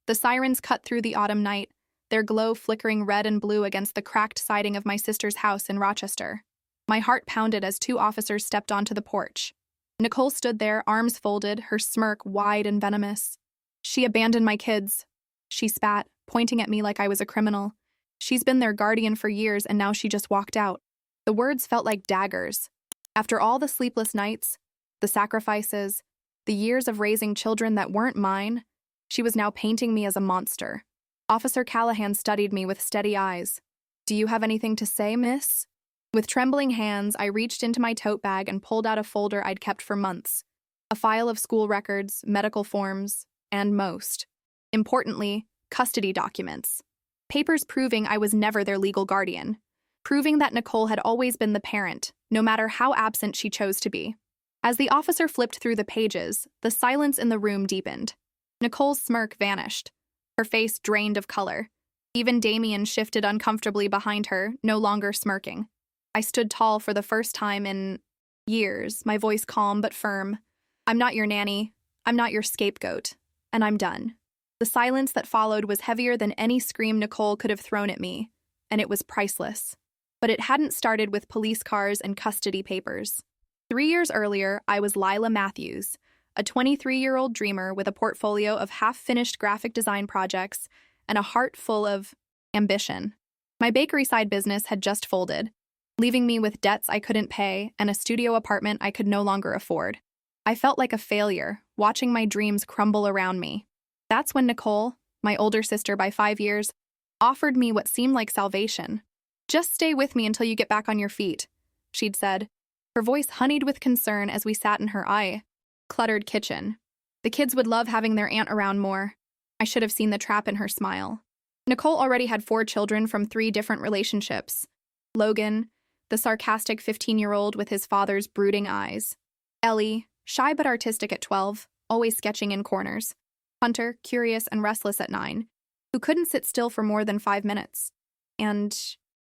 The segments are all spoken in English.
The sirens cut through the autumn night, their glow flickering red and blue against the cracked siding of my sister's house in Rochester. My heart pounded as two officers stepped onto the porch. Nicole stood there, arms folded, her smirk wide and venomous. "She abandoned my kids," she spat, pointing at me like I was a criminal. "She's been their guardian for years, and now she just walked out." The words felt like daggers. After all the sleepless nights, the sacrifices, the years of raising children that weren't mine, she was now painting me as a monster. Officer Callahan studied me with steady eyes. "Do you have anything to say, miss?" With trembling hands, I reached into my tote bag and pulled out a folder I'd kept for months. A file of school records, medical forms, and most importantly, custody documents. Papers proving I was never their legal guardian. Proving that Nicole had always been the parent, no matter how absent she chose to be. As the officer flipped through the pages, the silence in the room deepened. Nicole's smirk vanished, her face drained of color. Even Damien shifted uncomfortably behind her, no longer smirking. I stood tall for the first time in years, my voice calm but firm. "I'm not your nanny, I'm not your scapegoat, and I'm done." The silence that followed was heavier than any scream Nicole could have thrown at me, and it was priceless. But it hadn't started with police cars and custody papers. 3 years earlier, I was Lila Matthews, a 23-year-old dreamer with a portfolio of half-finished graphic design projects and a heart full of ambition. My bakery side business had just folded, leaving me with debts I couldn't pay and a studio apartment I could no longer afford. I felt like a failure, watching my dreams crumble around me. That's when Nicole, my older sister by 5 years, offered me what seemed like salvation. "Just stay with me until you get back on your feet," she'd said, her voice honeyed with concern as we sat in her cluttered kitchen. The kids would love having their aunt around more. I should have seen the trap in her smile. Nicole already had 4 children from 3 different relationships. Logan, the sarcastic 15-year-old with his father's brooding eyes. Ellie, shy but artistic at 12, always sketching in corners. Hunter, curious and restless at 9, who couldn't sit still for more than 5 minutes. And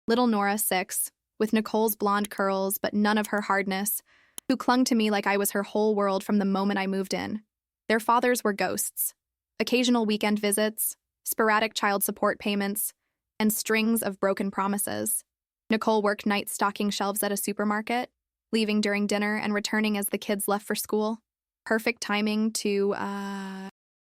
little Nora, 6, with Nicole's blonde curls but none of her hardness, who clung to me like I was her whole world from the moment I moved in. Their fathers were ghosts. Occasional weekend visits, sporadic child support payments, and strings of broken promises. Nicole worked nights stocking shelves at a supermarket, leaving during dinner and returning as the kids left for school. Perfect timing to,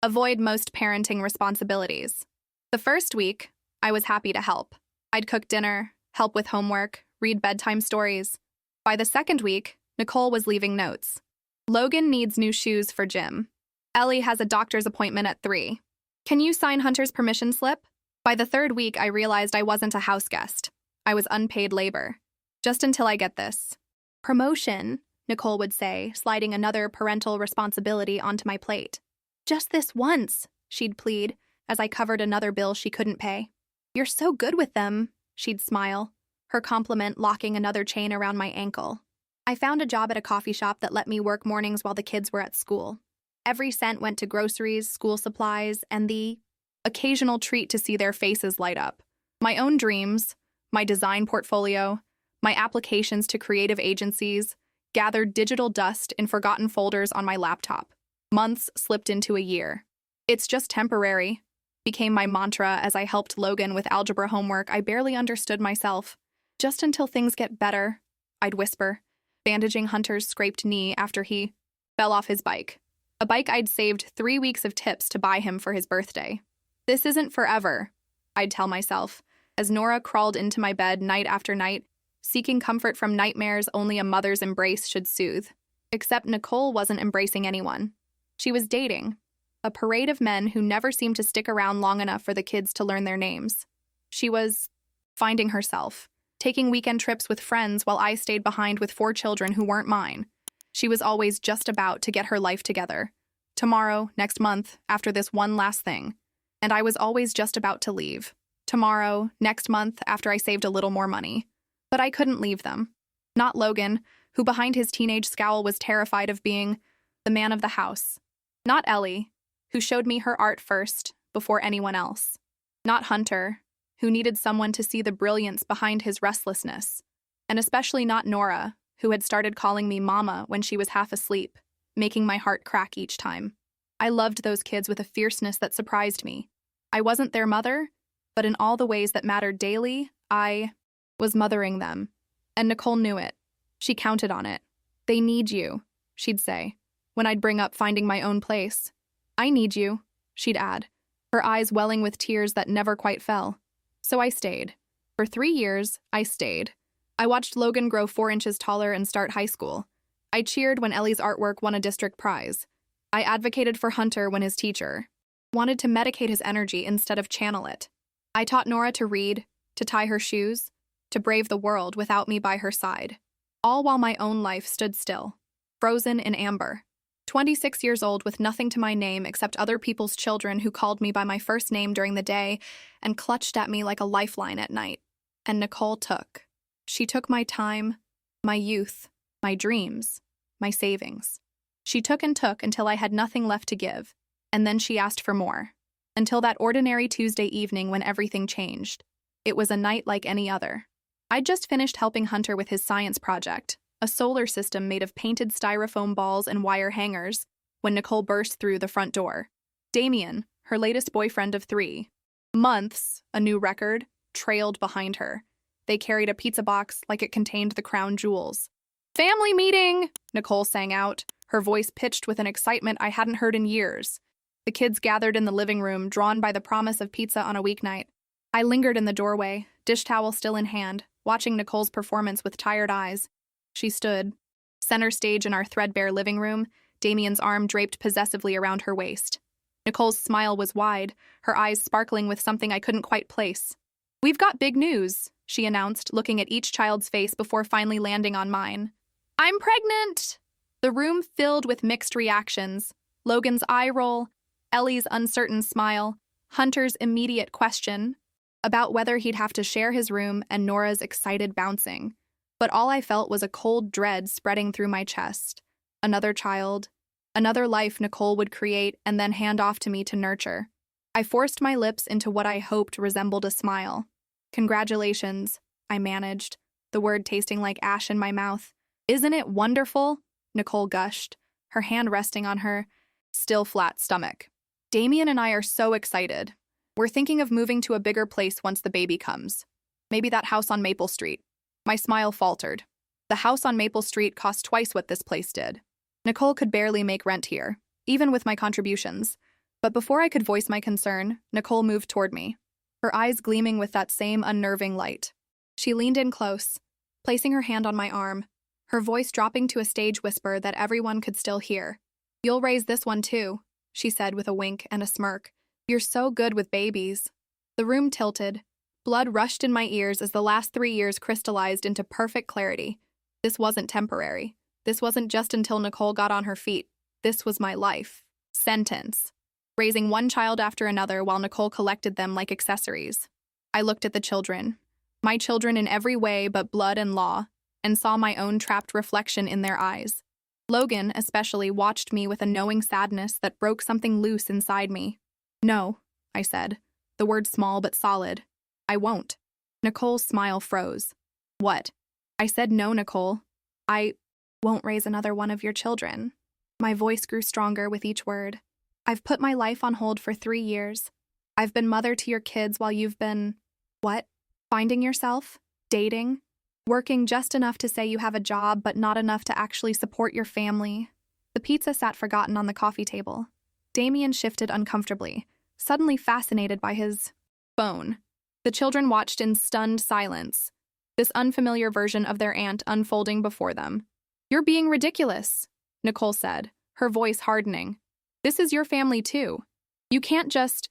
avoid most parenting responsibilities. The first week, I was happy to help. I'd cook dinner, help with homework, read bedtime stories. By the second week, Nicole was leaving notes. "Logan needs new shoes for gym. Ellie has a doctor's appointment at 3. Can you sign Hunter's permission slip?" By the third week, I realized I wasn't a house guest. I was unpaid labor. "Just until I get this promotion," Nicole would say, sliding another parental responsibility onto my plate. "Just this once," she'd plead, as I covered another bill she couldn't pay. "You're so good with them," she'd smile, her compliment locking another chain around my ankle. I found a job at a coffee shop that let me work mornings while the kids were at school. Every cent went to groceries, school supplies, and the occasional treat to see their faces light up. My own dreams, my design portfolio, my applications to creative agencies, gathered digital dust in forgotten folders on my laptop. Months slipped into a year. "It's just temporary," became my mantra as I helped Logan with algebra homework I barely understood myself. "Just until things get better," I'd whisper, bandaging Hunter's scraped knee after he fell off his bike. A bike I'd saved 3 weeks of tips to buy him for his birthday. "This isn't forever," I'd tell myself, as Nora crawled into my bed night after night, seeking comfort from nightmares only a mother's embrace should soothe. Except Nicole wasn't embracing anyone. She was dating a parade of men who never seemed to stick around long enough for the kids to learn their names. She was finding herself, taking weekend trips with friends while I stayed behind with 4 children who weren't mine. She was always just about to get her life together. Tomorrow, next month, after this one last thing. And I was always just about to leave. Tomorrow, next month, after I saved a little more money. But I couldn't leave them. Not Logan, who behind his teenage scowl was terrified of being the man of the house. Not Ellie, who showed me her art first, before anyone else. Not Hunter, who needed someone to see the brilliance behind his restlessness. And especially not Nora, who had started calling me Mama when she was half asleep, making my heart crack each time. I loved those kids with a fierceness that surprised me. I wasn't their mother, but in all the ways that mattered daily, I was mothering them. And Nicole knew it. She counted on it. They need you, she'd say, when I'd bring up finding my own place. I need you, she'd add, her eyes welling with tears that never quite fell. So I stayed. For 3 years, I stayed. I watched Logan grow 4 inches taller and start high school. I cheered when Ellie's artwork won a district prize. I advocated for Hunter when his teacher wanted to medicate his energy instead of channel it. I taught Nora to read, to tie her shoes, to brave the world without me by her side. All while my own life stood still, frozen in amber. 26 years old with nothing to my name except other people's children who called me by my first name during the day and clutched at me like a lifeline at night. And Nicole took. She took my time, my youth, my dreams, my savings. She took and took until I had nothing left to give, and then she asked for more. Until that ordinary Tuesday evening when everything changed. It was a night like any other. I'd just finished helping Hunter with his science project, a solar system made of painted styrofoam balls and wire hangers, when Nicole burst through the front door. Damien, her latest boyfriend of 3 months, a new record, trailed behind her. They carried a pizza box like it contained the crown jewels. "Family meeting!" Nicole sang out, her voice pitched with an excitement I hadn't heard in years. The kids gathered in the living room, drawn by the promise of pizza on a weeknight. I lingered in the doorway, dish towel still in hand, watching Nicole's performance with tired eyes. She stood, center stage in our threadbare living room, Damien's arm draped possessively around her waist. Nicole's smile was wide, her eyes sparkling with something I couldn't quite place. "We've got big news," she announced, looking at each child's face before finally landing on mine. "I'm pregnant!" The room filled with mixed reactions. Logan's eye roll, Ellie's uncertain smile, Hunter's immediate question about whether he'd have to share his room, and Nora's excited bouncing. But all I felt was a cold dread spreading through my chest. Another child, another life Nicole would create and then hand off to me to nurture. I forced my lips into what I hoped resembled a smile. "Congratulations," I managed, the word tasting like ash in my mouth. "Isn't it wonderful?" Nicole gushed, her hand resting on her still flat stomach. "Damien and I are so excited. We're thinking of moving to a bigger place once the baby comes. Maybe that house on Maple Street." My smile faltered. The house on Maple Street cost twice what this place did. Nicole could barely make rent here, even with my contributions. But before I could voice my concern, Nicole moved toward me, her eyes gleaming with that same unnerving light. She leaned in close, placing her hand on my arm, her voice dropping to a stage whisper that everyone could still hear. "You'll raise this one too," she said with a wink and a smirk. "You're so good with babies." The room tilted. Blood rushed in my ears as the last 3 years crystallized into perfect clarity. This wasn't temporary. This wasn't just until Nicole got on her feet. This was my life sentence. Raising one child after another while Nicole collected them like accessories. I looked at the children, my children in every way but blood and law, and saw my own trapped reflection in their eyes. Logan, especially, watched me with a knowing sadness that broke something loose inside me. "No," I said, the word small but solid. "I won't." Nicole's smile froze. "What?" I said, "No, Nicole. I won't raise another one of your children." My voice grew stronger with each word. "I've put my life on hold for 3 years. I've been mother to your kids while you've been, what? Finding yourself? Dating? Working just enough to say you have a job but not enough to actually support your family." The pizza sat forgotten on the coffee table. Damien shifted uncomfortably, suddenly fascinated by his phone. The children watched in stunned silence, this unfamiliar version of their aunt unfolding before them. "You're being ridiculous," Nicole said, her voice hardening. "This is your family too. You can't just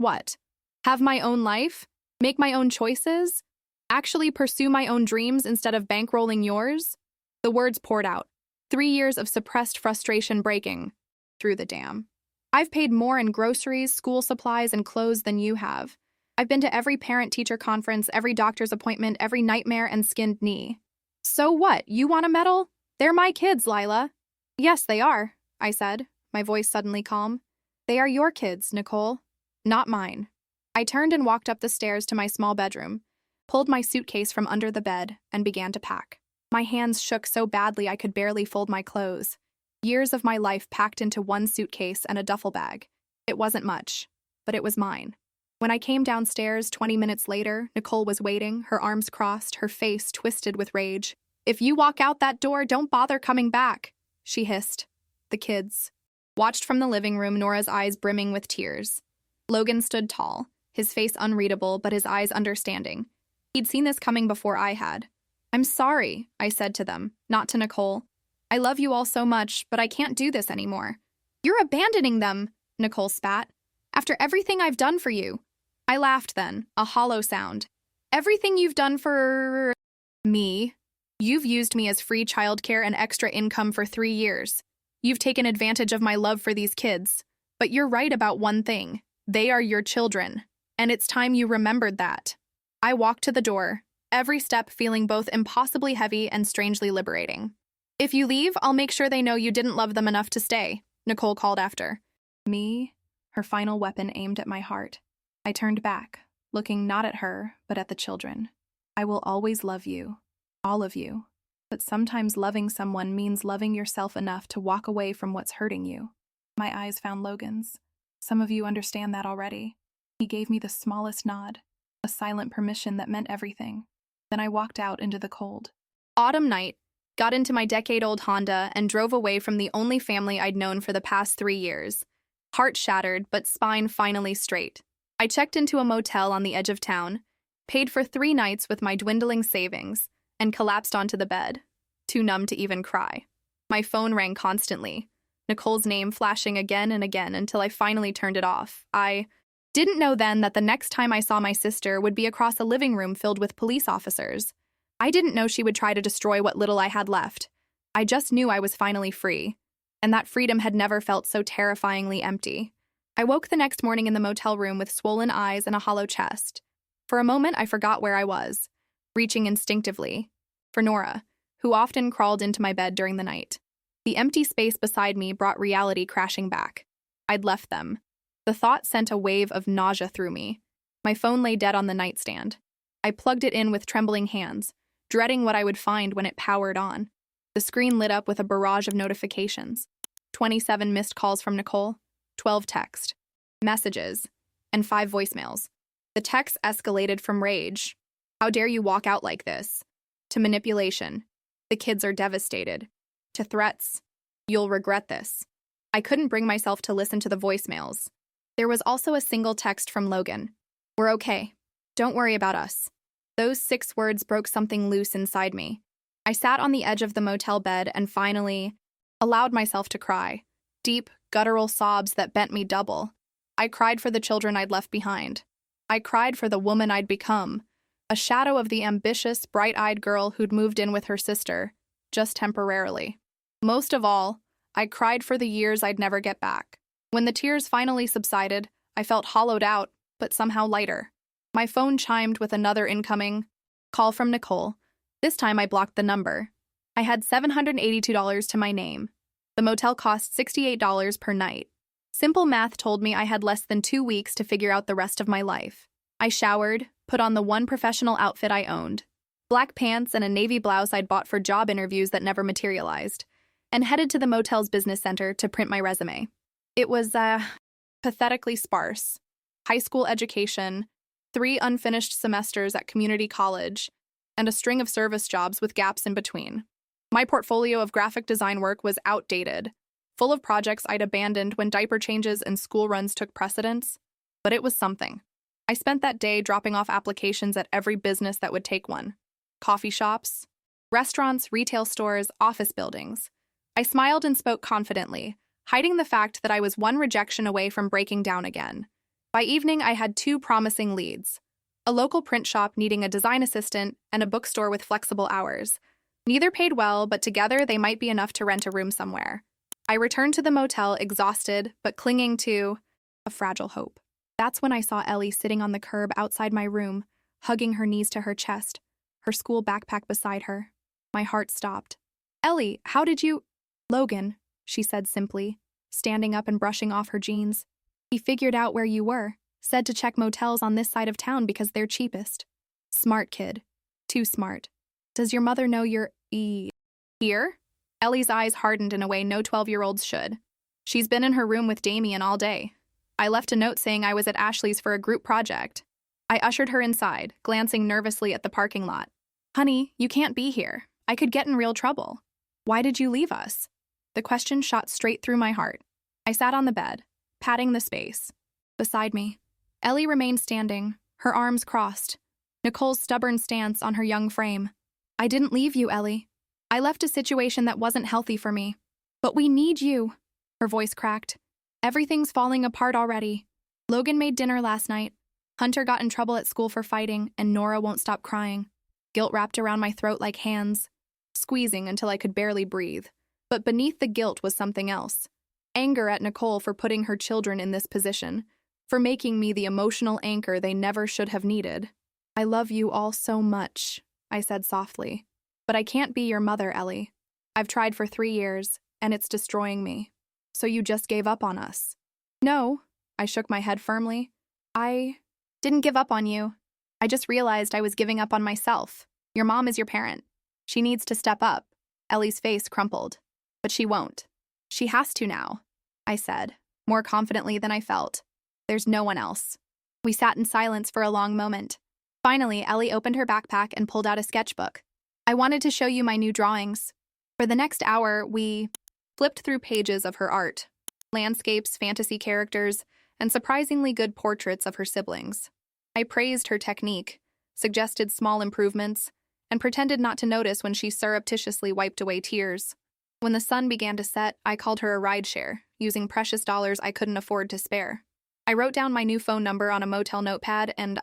what? Have my own life? Make my own choices? Actually pursue my own dreams instead of bankrolling yours?" The words poured out, 3 years of suppressed frustration breaking through the dam. "I've paid more in groceries, school supplies, and clothes than you have. I've been to every parent-teacher conference, every doctor's appointment, every nightmare and skinned knee. So what, you want a medal? They're my kids, Lila." "Yes, they are," I said, my voice suddenly calm. "They are your kids, Nicole, not mine." I turned and walked up the stairs to my small bedroom, pulled my suitcase from under the bed, and began to pack. My hands shook so badly I could barely fold my clothes. Years of my life packed into one suitcase and a duffel bag. It wasn't much, but it was mine. When I came downstairs 20 minutes later, Nicole was waiting, her arms crossed, her face twisted with rage. "If you walk out that door, don't bother coming back," she hissed. The kids watched from the living room, Nora's eyes brimming with tears. Logan stood tall, his face unreadable but his eyes understanding. He'd seen this coming before I had. "I'm sorry," I said to them, not to Nicole. "I love you all so much, but I can't do this anymore." "You're abandoning them," Nicole spat. "After everything I've done for you." I laughed then, a hollow sound. "Everything you've done for me? You've used me as free childcare and extra income for 3 years. You've taken advantage of my love for these kids. But you're right about one thing. They are your children. And it's time you remembered that." I walked to the door, every step feeling both impossibly heavy and strangely liberating. "If you leave, I'll make sure they know you didn't love them enough to stay," Nicole called after. Me? Her final weapon aimed at my heart. I turned back, looking not at her, but at the children. "I will always love you. All of you. But sometimes loving someone means loving yourself enough to walk away from what's hurting you." My eyes found Logan's. "Some of you understand that already." He gave me the smallest nod, a silent permission that meant everything. Then I walked out into the cold. Autumn night, got into my decade-old Honda and drove away from the only family I'd known for the past 3 years. Heart shattered, but spine finally straight. I checked into a motel on the edge of town, paid for 3 nights with my dwindling savings, and collapsed onto the bed, too numb to even cry. My phone rang constantly, Nicole's name flashing again and again until I finally turned it off. I didn't know then that the next time I saw my sister would be across a living room filled with police officers. I didn't know she would try to destroy what little I had left. I just knew I was finally free, and that freedom had never felt so terrifyingly empty. I woke the next morning in the motel room with swollen eyes and a hollow chest. For a moment, I forgot where I was, reaching instinctively for Nora, who often crawled into my bed during the night. The empty space beside me brought reality crashing back. I'd left them. The thought sent a wave of nausea through me. My phone lay dead on the nightstand. I plugged it in with trembling hands, dreading what I would find when it powered on. The screen lit up with a barrage of notifications. 27 missed calls from Nicole, 12 text messages, and 5 voicemails. The texts escalated from rage. "How dare you walk out like this?" to manipulation. "The kids are devastated." To threats. "You'll regret this." I couldn't bring myself to listen to the voicemails. There was also a single text from Logan. "We're okay. Don't worry about us." Those 6 words broke something loose inside me. I sat on the edge of the motel bed and finally allowed myself to cry. Deep, guttural sobs that bent me double. I cried for the children I'd left behind. I cried for the woman I'd become, a shadow of the ambitious, bright-eyed girl who'd moved in with her sister, just temporarily. Most of all, I cried for the years I'd never get back. When the tears finally subsided, I felt hollowed out, but somehow lighter. My phone chimed with another incoming call from Nicole. This time I blocked the number. I had $782 to my name. The motel cost $68 per night. Simple math told me I had less than 2 weeks to figure out the rest of my life. I showered, put on the one professional outfit I owned, black pants and a navy blouse I'd bought for job interviews that never materialized, and headed to the motel's business center to print my resume. It was, pathetically sparse. High school education, 3 unfinished semesters at community college, and a string of service jobs with gaps in between. My portfolio of graphic design work was outdated, full of projects I'd abandoned when diaper changes and school runs took precedence, but it was something. I spent that day dropping off applications at every business that would take one. Coffee shops, restaurants, retail stores, office buildings. I smiled and spoke confidently, hiding the fact that I was one rejection away from breaking down again. By evening, I had 2 promising leads: a local print shop needing a design assistant and a bookstore with flexible hours. Neither paid well, but together they might be enough to rent a room somewhere. I returned to the motel exhausted, but clinging to a fragile hope. That's when I saw Ellie sitting on the curb outside my room, hugging her knees to her chest, her school backpack beside her. My heart stopped. "Ellie, how did you—" "Logan," she said simply, standing up and brushing off her jeans. "He figured out where you were, said to check motels on this side of town because they're cheapest. Smart kid. Too smart. Does your mother know you're here?" Ellie's eyes hardened in a way no 12-year-olds should. She's been in her room with Damien all day. I left a note saying I was at Ashley's for a group project. I ushered her inside, glancing nervously at the parking lot. Honey, you can't be here. I could get in real trouble. Why did you leave us? The question shot straight through my heart. I sat on the bed, patting the space. Beside me, Ellie remained standing, her arms crossed, Nicole's stubborn stance on her young frame. I didn't leave you, Ellie. I left a situation that wasn't healthy for me. But we need you. Her voice cracked. Everything's falling apart already. Logan made dinner last night. Hunter got in trouble at school for fighting, and Nora won't stop crying. Guilt wrapped around my throat like hands, squeezing until I could barely breathe. But beneath the guilt was something else. Anger at Nicole for putting her children in this position, for making me the emotional anchor they never should have needed. I love you all so much, I said softly. But I can't be your mother, Ellie. I've tried for 3 years, and it's destroying me. So you just gave up on us? No, I shook my head firmly. I didn't give up on you. I just realized I was giving up on myself. Your mom is your parent. She needs to step up. Ellie's face crumpled. But she won't. She has to now, I said, more confidently than I felt. There's no one else. We sat in silence for a long moment. Finally, Ellie opened her backpack and pulled out a sketchbook. I wanted to show you my new drawings. For the next hour, we flipped through pages of her art. Landscapes, fantasy characters, and surprisingly good portraits of her siblings. I praised her technique, suggested small improvements, and pretended not to notice when she surreptitiously wiped away tears. When the sun began to set, I called her a rideshare, using precious dollars I couldn't afford to spare. I wrote down my new phone number on a motel notepad and,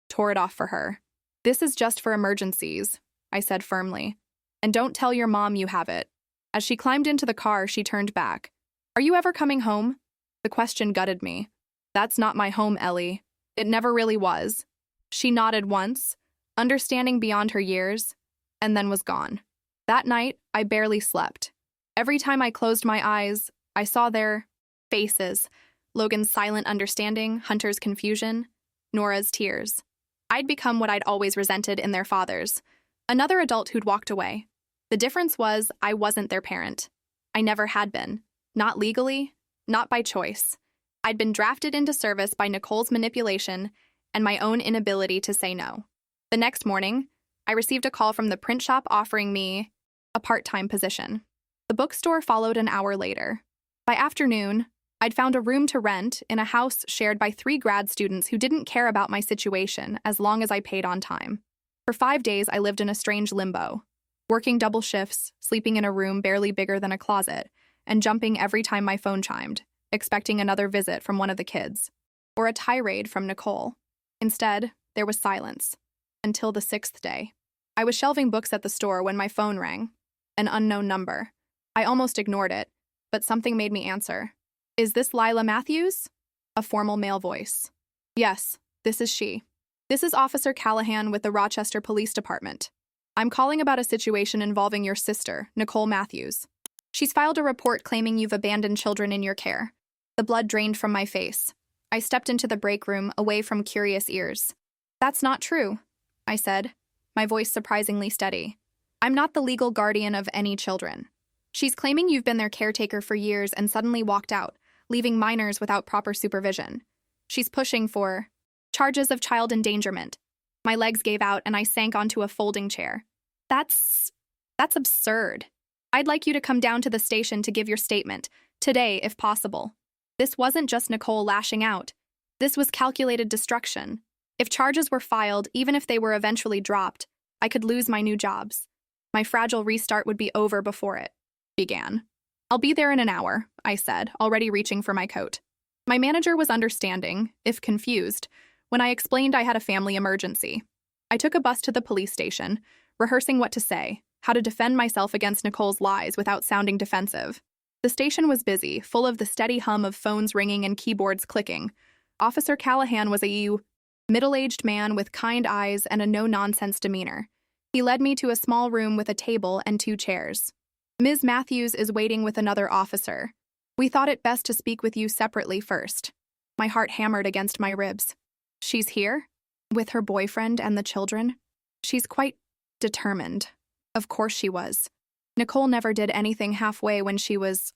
tore it off for her. This is just for emergencies, I said firmly. And don't tell your mom you have it. As she climbed into the car, she turned back. Are you ever coming home? The question gutted me. That's not my home, Ellie. It never really was. She nodded once, understanding beyond her years, and then was gone. That night, I barely slept. Every time I closed my eyes, I saw their faces. Logan's silent understanding, Hunter's confusion, Nora's tears. I'd become what I'd always resented in their fathers, another adult who'd walked away. The difference was I wasn't their parent. I never had been. Not legally, not by choice. I'd been drafted into service by Nicole's manipulation and my own inability to say no. The next morning, I received a call from the print shop offering me a part-time position. The bookstore followed an hour later. By afternoon, I'd found a room to rent in a house shared by 3 grad students who didn't care about my situation as long as I paid on time. For 5 days, I lived in a strange limbo, working double shifts, sleeping in a room barely bigger than a closet, and jumping every time my phone chimed, expecting another visit from one of the kids, or a tirade from Nicole. Instead, there was silence. Until the 6th day. I was shelving books at the store when my phone rang. An unknown number. I almost ignored it, but something made me answer. Is this Lila Matthews? A formal male voice. Yes, this is she. This is Officer Callahan with the Rochester Police Department. I'm calling about a situation involving your sister, Nicole Matthews. She's filed a report claiming you've abandoned children in your care. The blood drained from my face. I stepped into the break room, away from curious ears. That's not true, I said, my voice surprisingly steady. I'm not the legal guardian of any children. She's claiming you've been their caretaker for years and suddenly walked out, leaving minors without proper supervision. She's pushing for charges of child endangerment. My legs gave out and I sank onto a folding chair. That's absurd. I'd like you to come down to the station to give your statement, today if possible. This wasn't just Nicole lashing out. This was calculated destruction. If charges were filed, even if they were eventually dropped, I could lose my new jobs. My fragile restart would be over before it began. I'll be there in an hour, I said, already reaching for my coat. My manager was understanding, if confused, when I explained I had a family emergency. I took a bus to the police station, rehearsing what to say, how to defend myself against Nicole's lies without sounding defensive. The station was busy, full of the steady hum of phones ringing and keyboards clicking. Officer Callahan was a middle-aged man with kind eyes and a no-nonsense demeanor. He led me to a small room with a table and 2 chairs. Ms. Matthews is waiting with another officer. We thought it best to speak with you separately first. My heart hammered against my ribs. She's here? With her boyfriend and the children? She's quite determined. Of course she was. Nicole never did anything halfway when she was,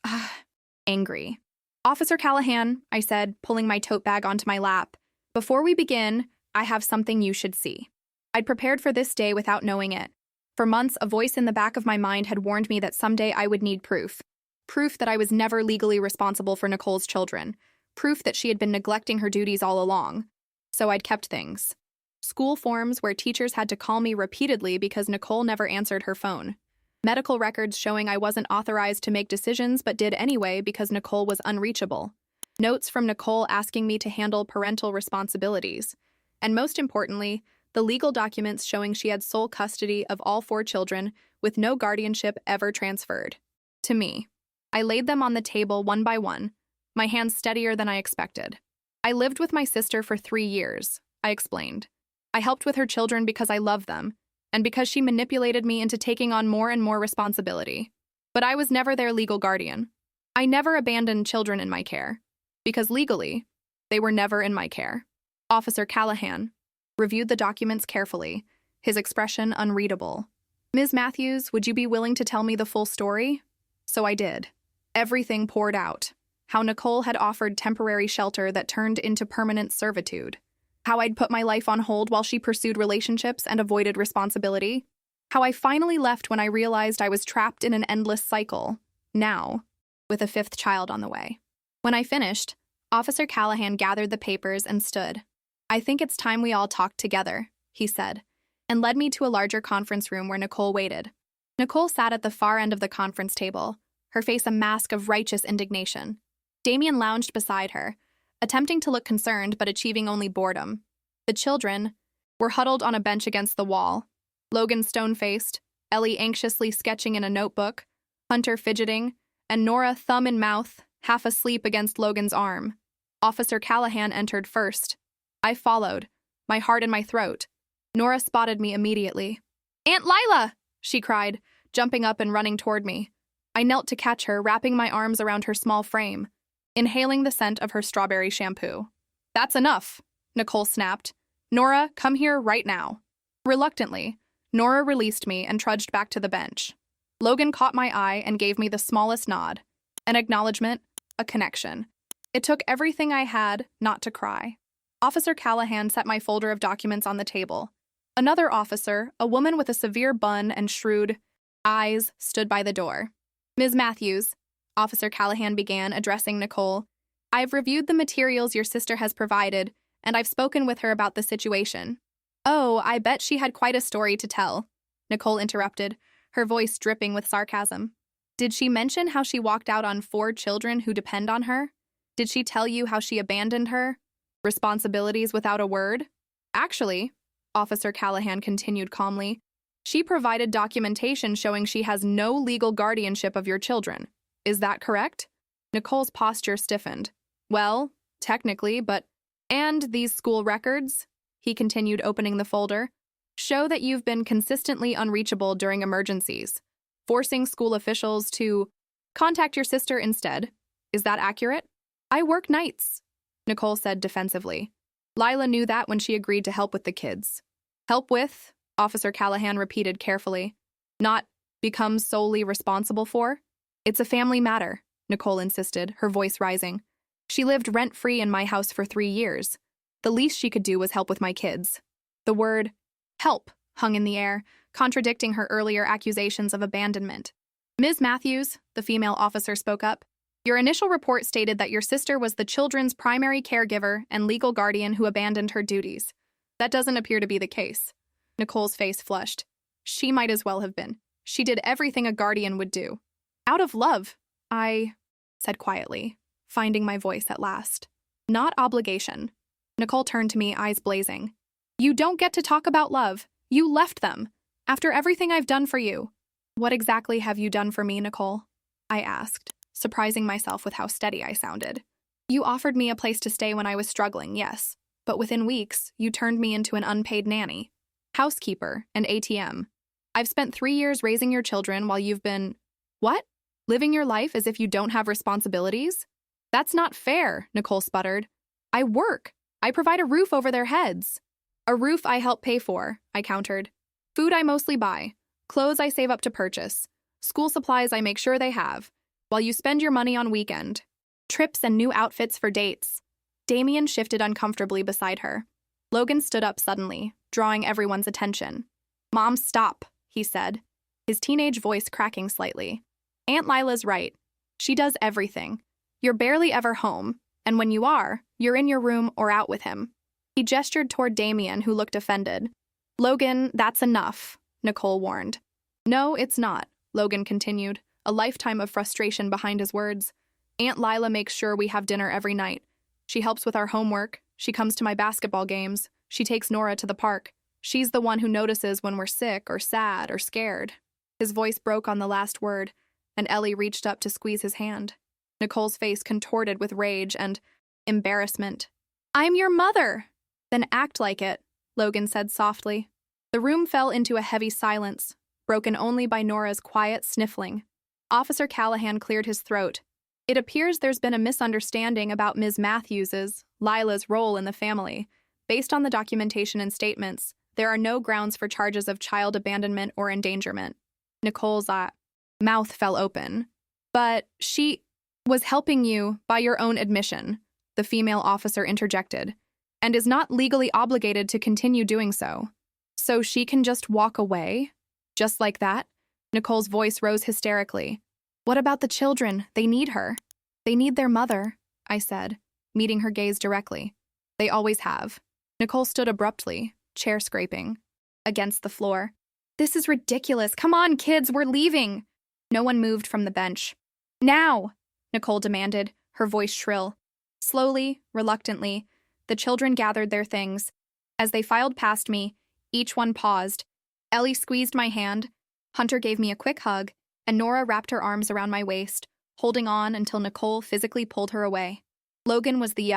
angry. Officer Callahan, I said, pulling my tote bag onto my lap. Before we begin, I have something you should see. I'd prepared for this day without knowing it. For months, a voice in the back of my mind had warned me that someday I would need proof. Proof that I was never legally responsible for Nicole's children. Proof that she had been neglecting her duties all along. So I'd kept things. School forms where teachers had to call me repeatedly because Nicole never answered her phone. Medical records showing I wasn't authorized to make decisions but did anyway because Nicole was unreachable. Notes from Nicole asking me to handle parental responsibilities. And most importantly, the legal documents showing she had sole custody of all 4 children with no guardianship ever transferred. To me. I laid them on the table one by one, my hands steadier than I expected. I lived with my sister for 3 years, I explained. I helped with her children because I loved them, and because she manipulated me into taking on more and more responsibility. But I was never their legal guardian. I never abandoned children in my care, because legally, they were never in my care. Officer Callahan reviewed the documents carefully, his expression unreadable. Ms. Matthews, would you be willing to tell me the full story? So I did. Everything poured out. How Nicole had offered temporary shelter that turned into permanent servitude. How I'd put my life on hold while she pursued relationships and avoided responsibility. How I finally left when I realized I was trapped in an endless cycle, now, with a 5th child on the way. When I finished, Officer Callahan gathered the papers and stood. I think it's time we all talked together, he said, and led me to a larger conference room where Nicole waited. Nicole sat at the far end of the conference table, her face a mask of righteous indignation. Damien lounged beside her, attempting to look concerned but achieving only boredom. The children were huddled on a bench against the wall, Logan stone-faced, Ellie anxiously sketching in a notebook, Hunter fidgeting, and Nora thumb in mouth, half asleep against Logan's arm. Officer Callahan entered first. I followed, my heart in my throat. Nora spotted me immediately. "Aunt Lila!" she cried, jumping up and running toward me. I knelt to catch her, wrapping my arms around her small frame, inhaling the scent of her strawberry shampoo. "That's enough," Nicole snapped. "Nora, come here right now." Reluctantly, Nora released me and trudged back to the bench. Logan caught my eye and gave me the smallest nod. An acknowledgement, a connection. It took everything I had not to cry. Officer Callahan set my folder of documents on the table. Another officer, a woman with a severe bun and shrewd eyes, stood by the door. "Ms. Matthews," Officer Callahan began, addressing Nicole, "I've reviewed the materials your sister has provided, and I've spoken with her about the situation." "Oh, I bet she had quite a story to tell," Nicole interrupted, her voice dripping with sarcasm. "Did she mention how she walked out on 4 children who depend on her? Did she tell you how she abandoned her responsibilities without a word?" "Actually," Officer Callahan continued calmly, "she provided documentation showing she has no legal guardianship of your children. Is that correct?" Nicole's posture stiffened. "Well, technically, but... And these school records," he continued, opening the folder, "show that you've been consistently unreachable during emergencies, forcing school officials to contact your sister instead. Is that accurate?" "I work nights," Nicole said defensively. Lila knew that when she agreed to help with the kids. "Help with," Officer Callahan repeated carefully, "not become solely responsible for?" "It's a family matter," Nicole insisted, her voice rising. "She lived rent-free in my house for 3 years. The least she could do was help with my kids." The word help hung in the air, contradicting her earlier accusations of abandonment. "Ms. Matthews," the female officer spoke up, "your initial report stated that your sister was the children's primary caregiver and legal guardian who abandoned her duties. That doesn't appear to be the case." Nicole's face flushed. "She might as well have been. She did everything a guardian would do. Out of love, I said quietly, finding my voice at last. "Not obligation." Nicole turned to me, eyes blazing. "You don't get to talk about love. You left them. After everything I've done for you." "What exactly have you done for me, Nicole?" I asked, surprising myself with how steady I sounded. "You offered me a place to stay when I was struggling, yes. But within weeks, you turned me into an unpaid nanny, housekeeper, and ATM. I've spent 3 years raising your children while you've been... What? Living your life as if you don't have responsibilities? That's not fair," Nicole sputtered. "I work. I provide a roof over their heads." "A roof I help pay for," I countered. "Food I mostly buy. Clothes I save up to purchase. School supplies I make sure they have, while you spend your money on weekend. Trips and new outfits for dates. Damien shifted uncomfortably beside her. Logan stood up suddenly, drawing everyone's attention. "Mom, stop," he said, his teenage voice cracking slightly. "Aunt Lila's right. She does everything. You're barely ever home, and when you are, you're in your room or out with him." He gestured toward Damien, who looked offended. "Logan, that's enough," Nicole warned. "No, it's not," Logan continued, a lifetime of frustration behind his words. "Aunt Lila makes sure we have dinner every night. She helps with our homework. She comes to my basketball games. She takes Nora to the park. She's the one who notices when we're sick or sad or scared." His voice broke on the last word, and Ellie reached up to squeeze his hand. Nicole's face contorted with rage and embarrassment. "I'm your mother!" "Then act like it," Logan said softly. The room fell into a heavy silence, broken only by Nora's quiet sniffling. Officer Callahan cleared his throat. "It appears there's been a misunderstanding about Ms. Matthews's, Lila's role in the family. Based on the documentation and statements, there are no grounds for charges of child abandonment or endangerment." Nicole's mouth fell open. "But she was helping you by your own admission," the female officer interjected, "and is not legally obligated to continue doing so. So she can just walk away? Just like that?" Nicole's voice rose hysterically. "What about the children? They need her." "They need their mother," I said, meeting her gaze directly. "They always have." Nicole stood abruptly, chair scraping against the floor. "This is ridiculous. Come on, kids, we're leaving." No one moved from the bench. "Now," Nicole demanded, her voice shrill. Slowly, reluctantly, the children gathered their things. As they filed past me, each one paused. Ellie squeezed my hand, Hunter gave me a quick hug, and Nora wrapped her arms around my waist, holding on until Nicole physically pulled her away. Logan was the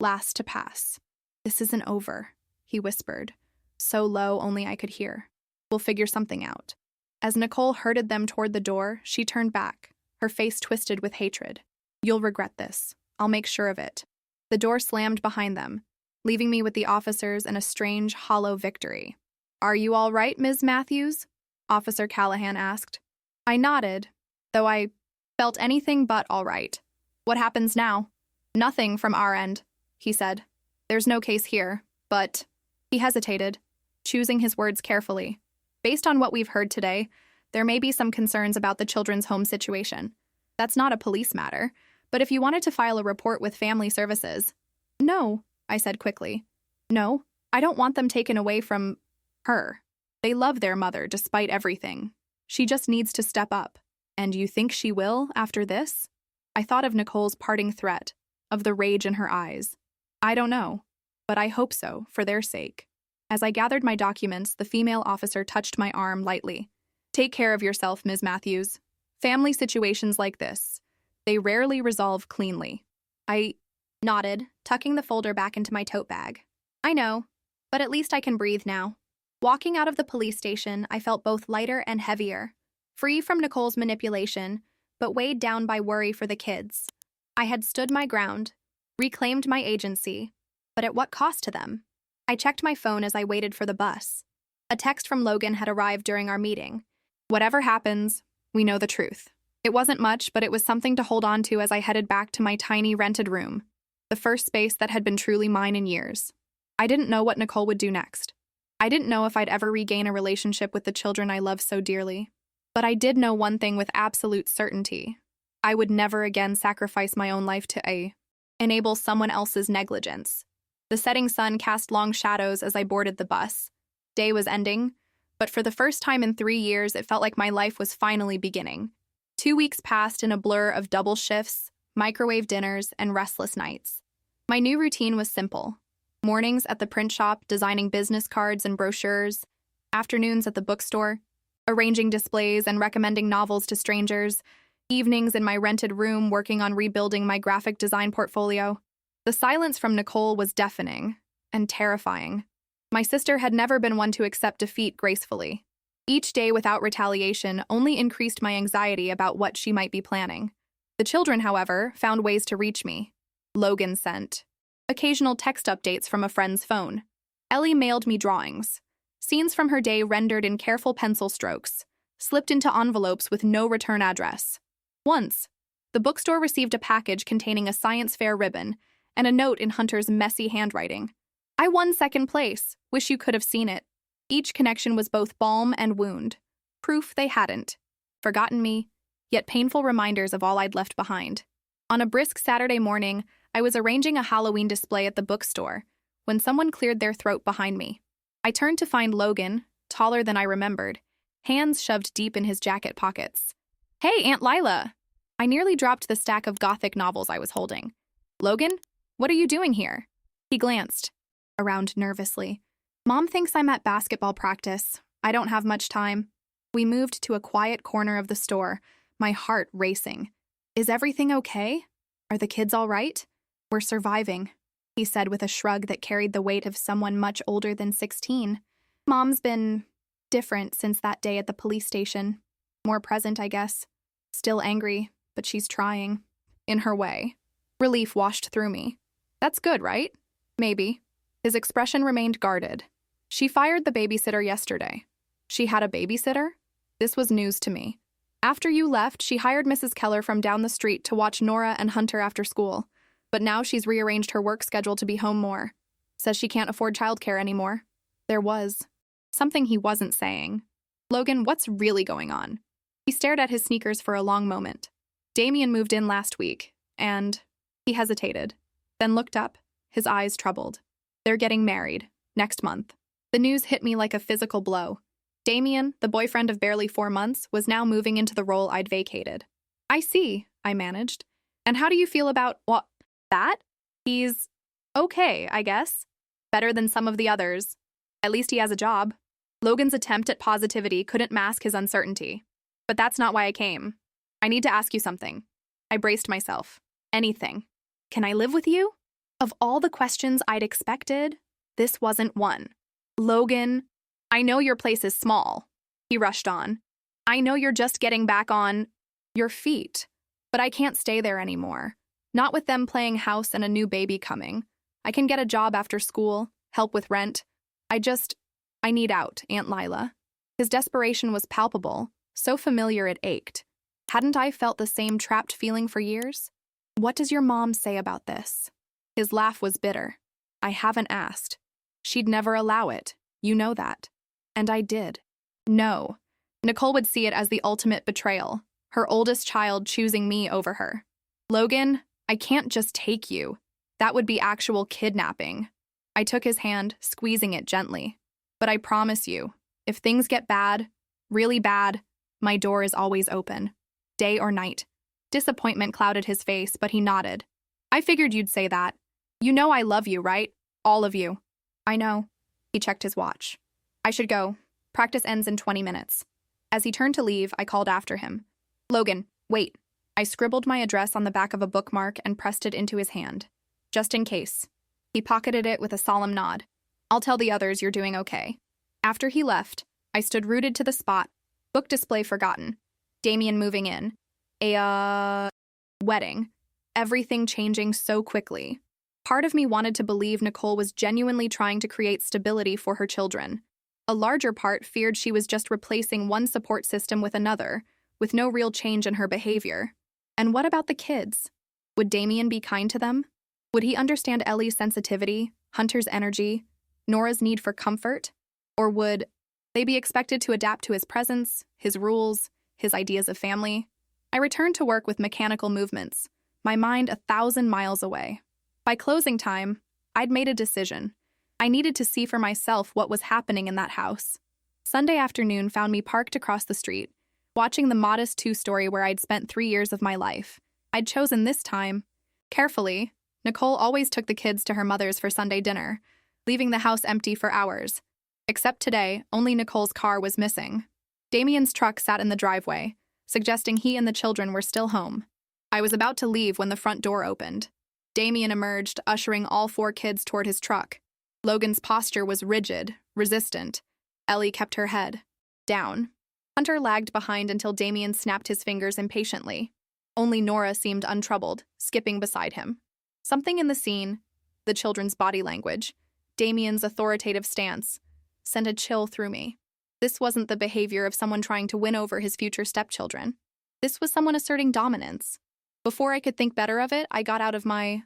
last to pass. "This isn't over," he whispered, so low only I could hear. "We'll figure something out." As Nicole herded them toward the door, she turned back, her face twisted with hatred. "You'll regret this. I'll make sure of it." The door slammed behind them, leaving me with the officers and a strange, hollow victory. "Are you all right, Ms. Matthews?" Officer Callahan asked. I nodded, though I felt anything but all right. "What happens now?" "Nothing from our end," he said. "There's no case here, but—" He hesitated, choosing his words carefully. "Based on what we've heard today, there may be some concerns about the children's home situation. That's not a police matter, but if you wanted to file a report with Family Services—" "No," I said quickly. "No, I don't want them taken away from her. They love their mother despite everything. She just needs to step up. And you think she will after this?" I thought of Nicole's parting threat, of the rage in her eyes. I don't know, but I hope so, for their sake. As I gathered my documents, the female officer touched my arm lightly. "Take care of yourself, Ms. Matthews. Family situations like this, they rarely resolve cleanly." I nodded, tucking the folder back into my tote bag. "I know, but at least I can breathe now." Walking out of the police station, I felt both lighter and heavier, free from Nicole's manipulation, but weighed down by worry for the kids. I had stood my ground, reclaimed my agency, but at what cost to them? I checked my phone as I waited for the bus. A text from Logan had arrived during our meeting. "Whatever happens, we know the truth." It wasn't much, but it was something to hold on to as I headed back to my tiny rented room, the first space that had been truly mine in years. I didn't know what Nicole would do next. I didn't know if I'd ever regain a relationship with the children I loved so dearly. But I did know one thing with absolute certainty. I would never again sacrifice my own life to enable someone else's negligence. The setting sun cast long shadows as I boarded the bus. Day was ending, but for the first time in 3 years, it felt like my life was finally beginning. 2 weeks passed in a blur of double shifts, microwave dinners, and restless nights. My new routine was simple. Mornings at the print shop, designing business cards and brochures. Afternoons at the bookstore, arranging displays and recommending novels to strangers. Evenings in my rented room, working on rebuilding my graphic design portfolio. The silence from Nicole was deafening and terrifying. My sister had never been one to accept defeat gracefully. Each day without retaliation only increased my anxiety about what she might be planning. The children, however, found ways to reach me. Logan sent occasional text updates from a friend's phone. Ellie mailed me drawings, scenes from her day rendered in careful pencil strokes, slipped into envelopes with no return address. Once, the bookstore received a package containing a science fair ribbon and a note in Hunter's messy handwriting. I won second place. Wish you could have seen it. Each connection was both balm and wound. Proof they hadn't forgotten me, yet painful reminders of all I'd left behind. On a brisk Saturday morning, I was arranging a Halloween display at the bookstore when someone cleared their throat behind me. I turned to find Logan, taller than I remembered, hands shoved deep in his jacket pockets. Hey, Aunt Lila! I nearly dropped the stack of Gothic novels I was holding. Logan, what are you doing here? He glanced around nervously. Mom thinks I'm at basketball practice. I don't have much time. We moved to a quiet corner of the store, my heart racing. Is everything okay? Are the kids all right? We're surviving, he said with a shrug that carried the weight of someone much older than 16. Mom's been different since that day at the police station. More present, I guess. Still angry, but she's trying. In her way. Relief washed through me. That's good, right? Maybe. His expression remained guarded. She fired the babysitter yesterday. She had a babysitter? This was news to me. After you left, she hired Mrs. Keller from down the street to watch Nora and Hunter after school. But now she's rearranged her work schedule to be home more. Says she can't afford childcare anymore. There was something he wasn't saying. Logan, what's really going on? He stared at his sneakers for a long moment. Damien moved in last week, and he hesitated, then looked up, his eyes troubled. They're getting married, next month. The news hit me like a physical blow. Damien, the boyfriend of barely 4 months, was now moving into the role I'd vacated. I see, I managed. And how do you feel about, that? He's okay, I guess. Better than some of the others. At least he has a job. Logan's attempt at positivity couldn't mask his uncertainty. But that's not why I came. I need to ask you something. I braced myself. Anything. Can I live with you? Of all the questions I'd expected, this wasn't one. Logan, I know your place is small, he rushed on. I know you're just getting back on your feet, but I can't stay there anymore. Not with them playing house and a new baby coming. I can get a job after school, help with rent. I need out, Aunt Lila. His desperation was palpable, so familiar it ached. Hadn't I felt the same trapped feeling for years? What does your mom say about this? His laugh was bitter. I haven't asked. She'd never allow it. You know that. And I did. No. Nicole would see it as the ultimate betrayal, her oldest child choosing me over her. Logan, I can't just take you. That would be actual kidnapping. I took his hand, squeezing it gently. But I promise you, if things get bad, really bad, my door is always open. Day or night. Disappointment clouded his face, but he nodded. I figured you'd say that. You know I love you, right? All of you. I know. He checked his watch. I should go. Practice ends in 20 minutes. As he turned to leave, I called after him. Logan, wait. I scribbled my address on the back of a bookmark and pressed it into his hand. Just in case. He pocketed it with a solemn nod. I'll tell the others you're doing okay. After he left, I stood rooted to the spot. Book display forgotten. Damien moving in. Wedding. Everything changing so quickly. Part of me wanted to believe Nicole was genuinely trying to create stability for her children. A larger part feared she was just replacing one support system with another, with no real change in her behavior. And what about the kids? Would Damien be kind to them? Would he understand Ellie's sensitivity, Hunter's energy, Nora's need for comfort? Or would they be expected to adapt to his presence, his rules, his ideas of family? I returned to work with mechanical movements, my mind 1,000 miles away. By closing time, I'd made a decision. I needed to see for myself what was happening in that house. Sunday afternoon found me parked across the street, watching the modest 2-story where I'd spent 3 years of my life. I'd chosen this time. Carefully, Nicole always took the kids to her mother's for Sunday dinner, leaving the house empty for hours. Except today, only Nicole's car was missing. Damien's truck sat in the driveway, suggesting he and the children were still home. I was about to leave when the front door opened. Damien emerged, ushering all 4 kids toward his truck. Logan's posture was rigid, resistant. Ellie kept her head down. Hunter lagged behind until Damien snapped his fingers impatiently. Only Nora seemed untroubled, skipping beside him. Something in the scene, the children's body language, Damien's authoritative stance, sent a chill through me. This wasn't the behavior of someone trying to win over his future stepchildren. This was someone asserting dominance. Before I could think better of it, I got out of my,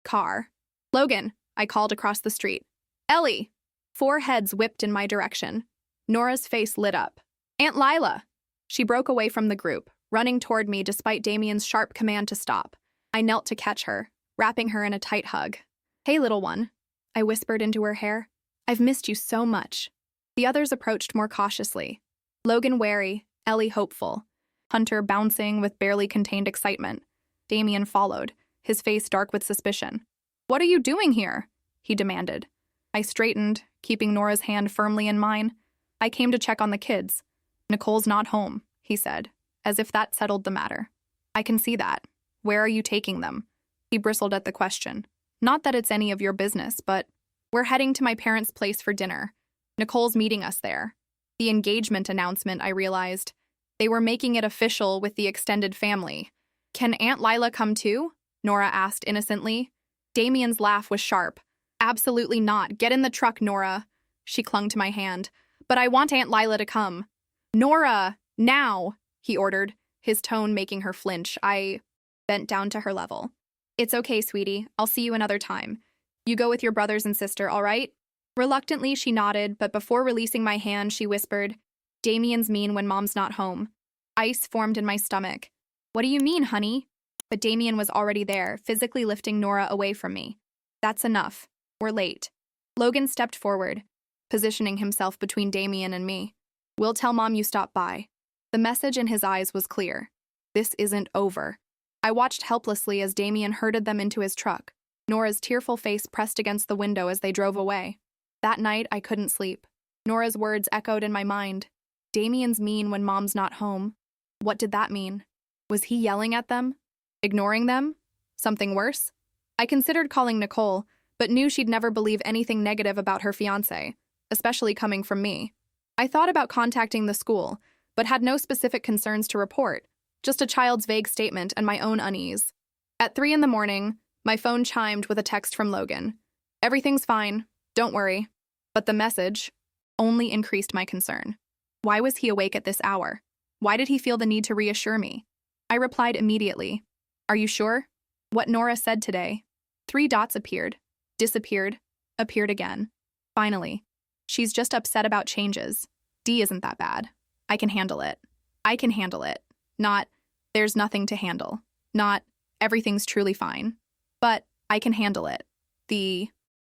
car. "Logan," I called across the street. "Ellie!" 4 heads whipped in my direction. Nora's face lit up. "Aunt Lila!" She broke away from the group, running toward me despite Damien's sharp command to stop. I knelt to catch her, wrapping her in a tight hug. "Hey, little one," I whispered into her hair. "I've missed you so much." The others approached more cautiously. Logan wary, Ellie hopeful. Hunter bouncing with barely contained excitement. Damien followed, his face dark with suspicion. "What are you doing here?" he demanded. I straightened, keeping Nora's hand firmly in mine. "I came to check on the kids. Nicole's not home," he said, as if that settled the matter. "I can see that. Where are you taking them?" He bristled at the question. "Not that it's any of your business, but we're heading to my parents' place for dinner. Nicole's meeting us there." The engagement announcement, I realized. They were making it official with the extended family. "Can Aunt Lila come too?" Nora asked innocently. Damien's laugh was sharp. "Absolutely not. Get in the truck, Nora." She clung to my hand. "But I want Aunt Lila to come." "Nora, now," he ordered, his tone making her flinch. I bent down to her level. "It's okay, sweetie. I'll see you another time. You go with your brothers and sister, all right?" Reluctantly, she nodded, but before releasing my hand, she whispered, "Damien's mean when Mom's not home." Ice formed in my stomach. "What do you mean, honey?" But Damien was already there, physically lifting Nora away from me. "That's enough. We're late." Logan stepped forward, positioning himself between Damien and me. "We'll tell Mom you stopped by." The message in his eyes was clear. This isn't over. I watched helplessly as Damien herded them into his truck, Nora's tearful face pressed against the window as they drove away. That night, I couldn't sleep. Nora's words echoed in my mind. Damien's mean when Mom's not home. What did that mean? Was he yelling at them? Ignoring them? Something worse? I considered calling Nicole, but knew she'd never believe anything negative about her fiancé, especially coming from me. I thought about contacting the school, but had no specific concerns to report, just a child's vague statement and my own unease. At 3 a.m, my phone chimed with a text from Logan. "Everything's fine. Don't worry." But the message only increased my concern. Why was he awake at this hour? Why did he feel the need to reassure me? I replied immediately. "Are you sure?" What Nora said today. 3 dots appeared, disappeared, appeared again. Finally. "She's just upset about changes. D isn't that bad. I can handle it. I can handle it. Not, there's nothing to handle. Not, everything's truly fine. But, I can handle it." The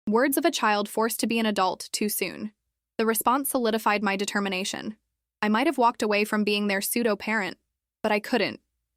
words of a child forced to be an adult too soon. The response solidified my determination. I might have walked away from being their pseudo-parent, but I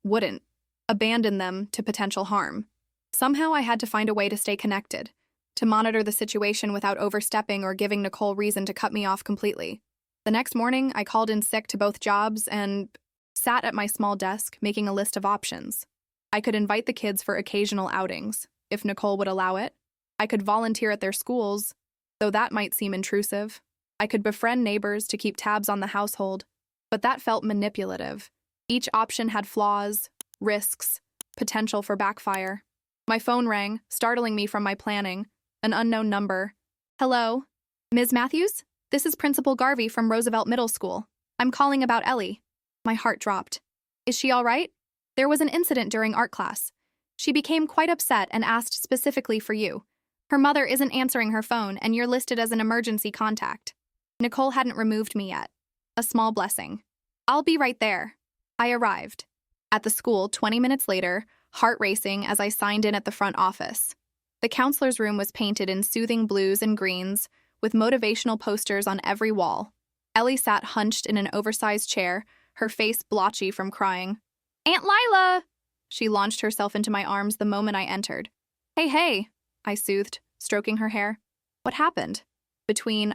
wouldn't, abandon them to potential harm. Somehow I had to find a way to stay connected, to monitor the situation without overstepping or giving Nicole reason to cut me off completely. The next morning, I called in sick to both jobs and sat at my small desk making a list of options. I could invite the kids for occasional outings, if Nicole would allow it. I could volunteer at their schools, though that might seem intrusive. I could befriend neighbors to keep tabs on the household, but that felt manipulative. Each option had flaws, risks, potential for backfire. My phone rang, startling me from my planning. An unknown number. "Hello? Ms. Matthews? This is Principal Garvey from Roosevelt Middle School. I'm calling about Ellie." My heart dropped. "Is she all right? There was an incident during art class. She became quite upset and asked specifically for you. Her mother isn't answering her phone, and you're listed as an emergency contact." Nicole hadn't removed me yet. A small blessing. "I'll be right there." I arrived. At the school 20 minutes later, heart racing as I signed in at the front office. The counselor's room was painted in soothing blues and greens, with motivational posters on every wall. Ellie sat hunched in an oversized chair, her face blotchy from crying. "Aunt Lila!" She launched herself into my arms the moment I entered. Hey, I soothed, stroking her hair. "What happened?" Between,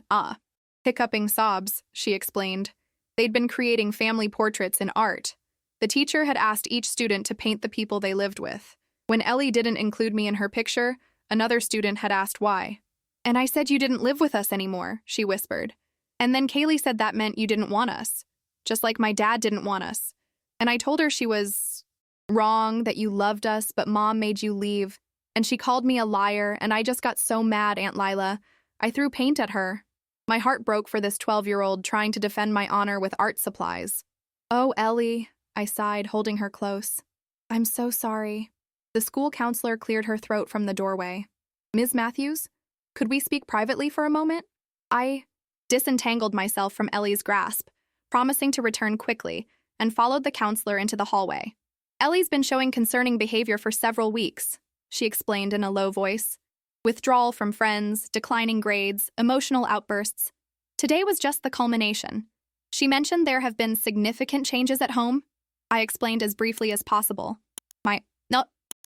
hiccuping sobs, she explained. They'd been creating family portraits in art. The teacher had asked each student to paint the people they lived with. When Ellie didn't include me in her picture, another student had asked why. "And I said you didn't live with us anymore," she whispered. "And then Kaylee said that meant you didn't want us, just like my dad didn't want us. And I told her she was wrong, that you loved us, but Mom made you leave. And she called me a liar, and I just got so mad, Aunt Lila. I threw paint at her." My heart broke for this 12-year-old trying to defend my honor with art supplies. Oh, Ellie, I sighed, holding her close. I'm so sorry. The school counselor cleared her throat from the doorway. Ms. Matthews, could we speak privately for a moment? I disentangled myself from Ellie's grasp, promising to return quickly, and followed the counselor into the hallway. Ellie's been showing concerning behavior for several weeks, she explained in a low voice. Withdrawal from friends, declining grades, emotional outbursts. Today was just the culmination. She mentioned there have been significant changes at home. I explained as briefly as possible. My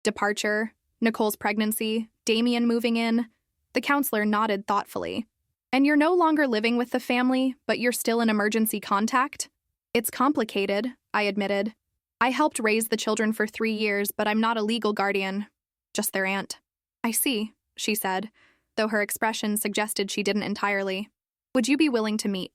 departure, Nicole's pregnancy, Damien moving in. The counselor nodded thoughtfully. And you're no longer living with the family, but you're still in emergency contact? It's complicated, I admitted. I helped raise the children for 3 years, but I'm not a legal guardian. Just their aunt. I see, she said, though her expression suggested she didn't entirely. Would you be willing to meet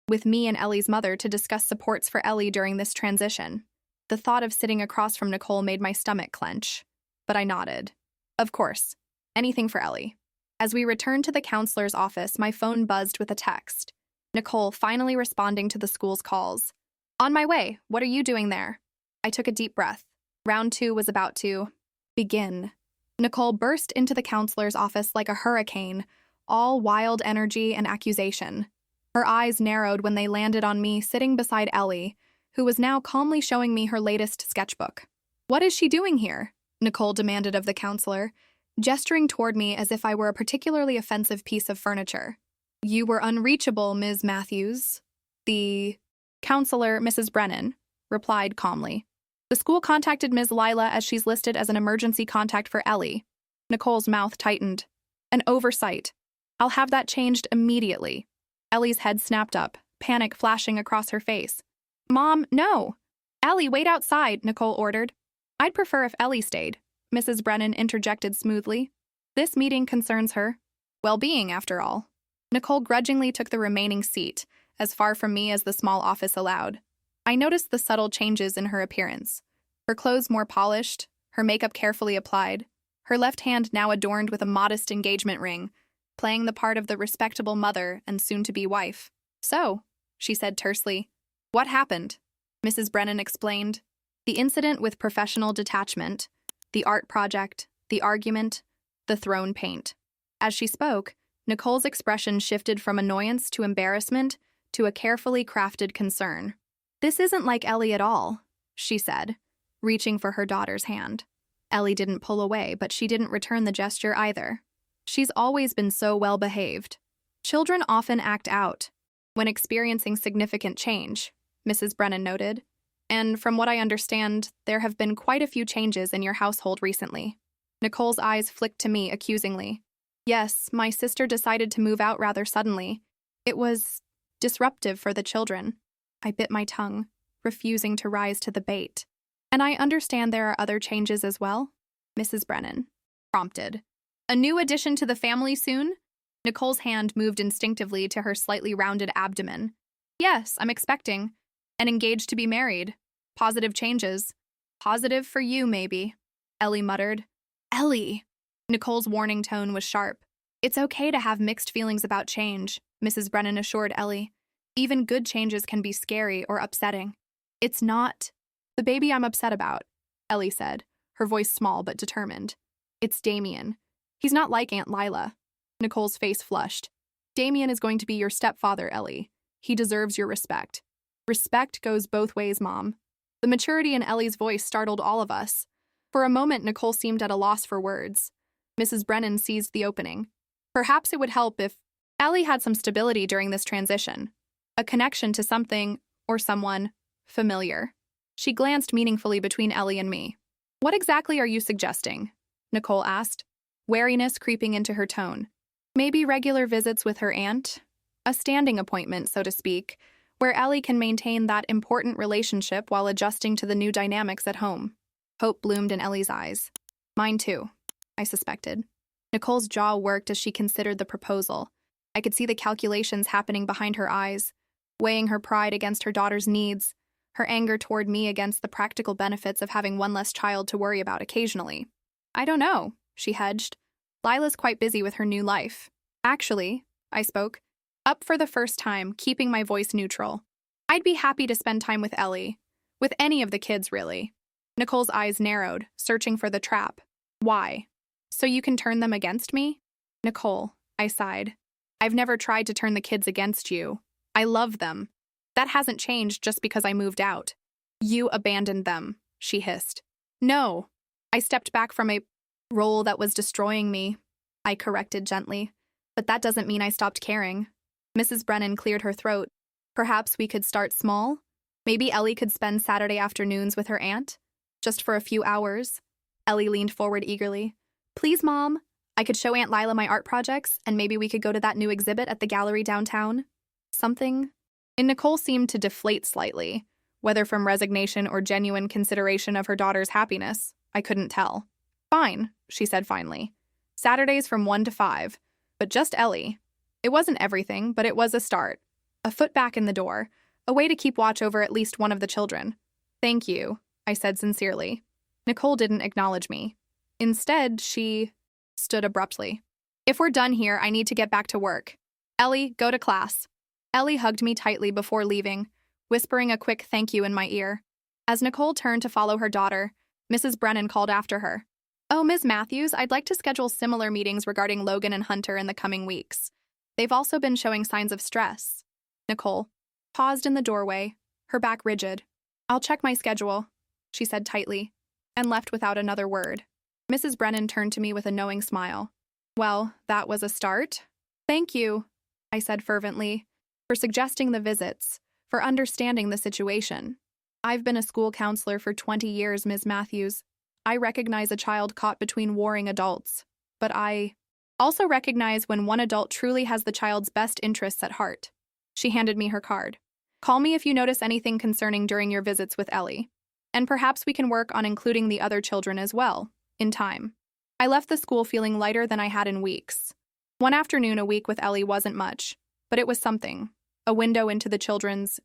with me and Ellie's mother to discuss supports for Ellie during this transition? The thought of sitting across from Nicole made my stomach clench, but I nodded. Of course. Anything for Ellie. As we returned to the counselor's office, my phone buzzed with a text. Nicole finally responding to the school's calls. On my way. What are you doing there? I took a deep breath. Round 2 was about to begin. Nicole burst into the counselor's office like a hurricane, all wild energy and accusation. Her eyes narrowed when they landed on me sitting beside Ellie, who was now calmly showing me her latest sketchbook. What is she doing here? Nicole demanded of the counselor, gesturing toward me as if I were a particularly offensive piece of furniture. You were unreachable, Ms. Matthews. The counselor, Mrs. Brennan, replied calmly. The school contacted Ms. Lila as she's listed as an emergency contact for Ellie. Nicole's mouth tightened. An oversight. I'll have that changed immediately. Ellie's head snapped up, panic flashing across her face. Mom, no. Ellie, wait outside, Nicole ordered. I'd prefer if Ellie stayed, Mrs. Brennan interjected smoothly. This meeting concerns her well-being, after all. Nicole grudgingly took the remaining seat, as far from me as the small office allowed. I noticed the subtle changes in her appearance. Her clothes more polished, her makeup carefully applied, her left hand now adorned with a modest engagement ring, playing the part of the respectable mother and soon-to-be wife. So, she said tersely, what happened? Mrs. Brennan explained. The incident with professional detachment, the art project, the argument, the thrown paint. As she spoke, Nicole's expression shifted from annoyance to embarrassment to a carefully crafted concern. This isn't like Ellie at all, she said, reaching for her daughter's hand. Ellie didn't pull away, but she didn't return the gesture either. She's always been so well-behaved. Children often act out when experiencing significant change, Mrs. Brennan noted. And from what I understand, there have been quite a few changes in your household recently. Nicole's eyes flicked to me accusingly. Yes, my sister decided to move out rather suddenly. It was disruptive for the children. I bit my tongue, refusing to rise to the bait. And I understand there are other changes as well, Mrs. Brennan prompted. A new addition to the family soon? Nicole's hand moved instinctively to her slightly rounded abdomen. Yes, I'm expecting. And engaged to be married. Positive changes. Positive for you, maybe, Ellie muttered. Ellie! Nicole's warning tone was sharp. It's okay to have mixed feelings about change, Mrs. Brennan assured Ellie. Even good changes can be scary or upsetting. It's not the baby I'm upset about, Ellie said, her voice small but determined. It's Damien. He's not like Aunt Lila. Nicole's face flushed. Damien is going to be your stepfather, Ellie. He deserves your respect. Respect goes both ways, Mom. The maturity in Ellie's voice startled all of us. For a moment, Nicole seemed at a loss for words. Mrs. Brennan seized the opening. Perhaps it would help if Ellie had some stability during this transition. A connection to something, or someone, familiar. She glanced meaningfully between Ellie and me. What exactly are you suggesting? Nicole asked, wariness creeping into her tone. Maybe regular visits with her aunt? A standing appointment, so to speak, where Ellie can maintain that important relationship while adjusting to the new dynamics at home. Hope bloomed in Ellie's eyes. Mine too, I suspected. Nicole's jaw worked as she considered the proposal. I could see the calculations happening behind her eyes, weighing her pride against her daughter's needs, her anger toward me against the practical benefits of having one less child to worry about occasionally. I don't know, she hedged. Lila's quite busy with her new life. Actually, I spoke, up for the first time, keeping my voice neutral. I'd be happy to spend time with Ellie. With any of the kids, really. Nicole's eyes narrowed, searching for the trap. Why? So you can turn them against me? Nicole, I sighed. I've never tried to turn the kids against you. I love them. That hasn't changed just because I moved out. You abandoned them, she hissed. No. I stepped back from a role that was destroying me, I corrected gently. But that doesn't mean I stopped caring. Mrs. Brennan cleared her throat. Perhaps we could start small? Maybe Ellie could spend Saturday afternoons with her aunt? Just for a few hours? Ellie leaned forward eagerly. Please, Mom. I could show Aunt Lila my art projects, and maybe we could go to that new exhibit at the gallery downtown. Something? And Nicole seemed to deflate slightly. Whether from resignation or genuine consideration of her daughter's happiness, I couldn't tell. Fine, she said finally. Saturdays from 1 to 5. But just Ellie. It wasn't everything, but it was a start. A foot back in the door. A way to keep watch over at least one of the children. Thank you, I said sincerely. Nicole didn't acknowledge me. Instead, she stood abruptly. If we're done here, I need to get back to work. Ellie, go to class. Ellie hugged me tightly before leaving, whispering a quick thank you in my ear. As Nicole turned to follow her daughter, Mrs. Brennan called after her. Oh, Ms. Matthews, I'd like to schedule similar meetings regarding Logan and Hunter in the coming weeks. They've also been showing signs of stress. Nicole paused in the doorway, her back rigid. I'll check my schedule, she said tightly, and left without another word. Mrs. Brennan turned to me with a knowing smile. Well, that was a start. Thank you, I said fervently, for suggesting the visits, for understanding the situation. I've been a school counselor for 20 years, Ms. Matthews. I recognize a child caught between warring adults, but I also recognize when one adult truly has the child's best interests at heart. She handed me her card. Call me if you notice anything concerning during your visits with Ellie. And perhaps we can work on including the other children as well, in time. I left the school feeling lighter than I had in weeks. One afternoon a week with Ellie wasn't much, but it was something. A window into the children's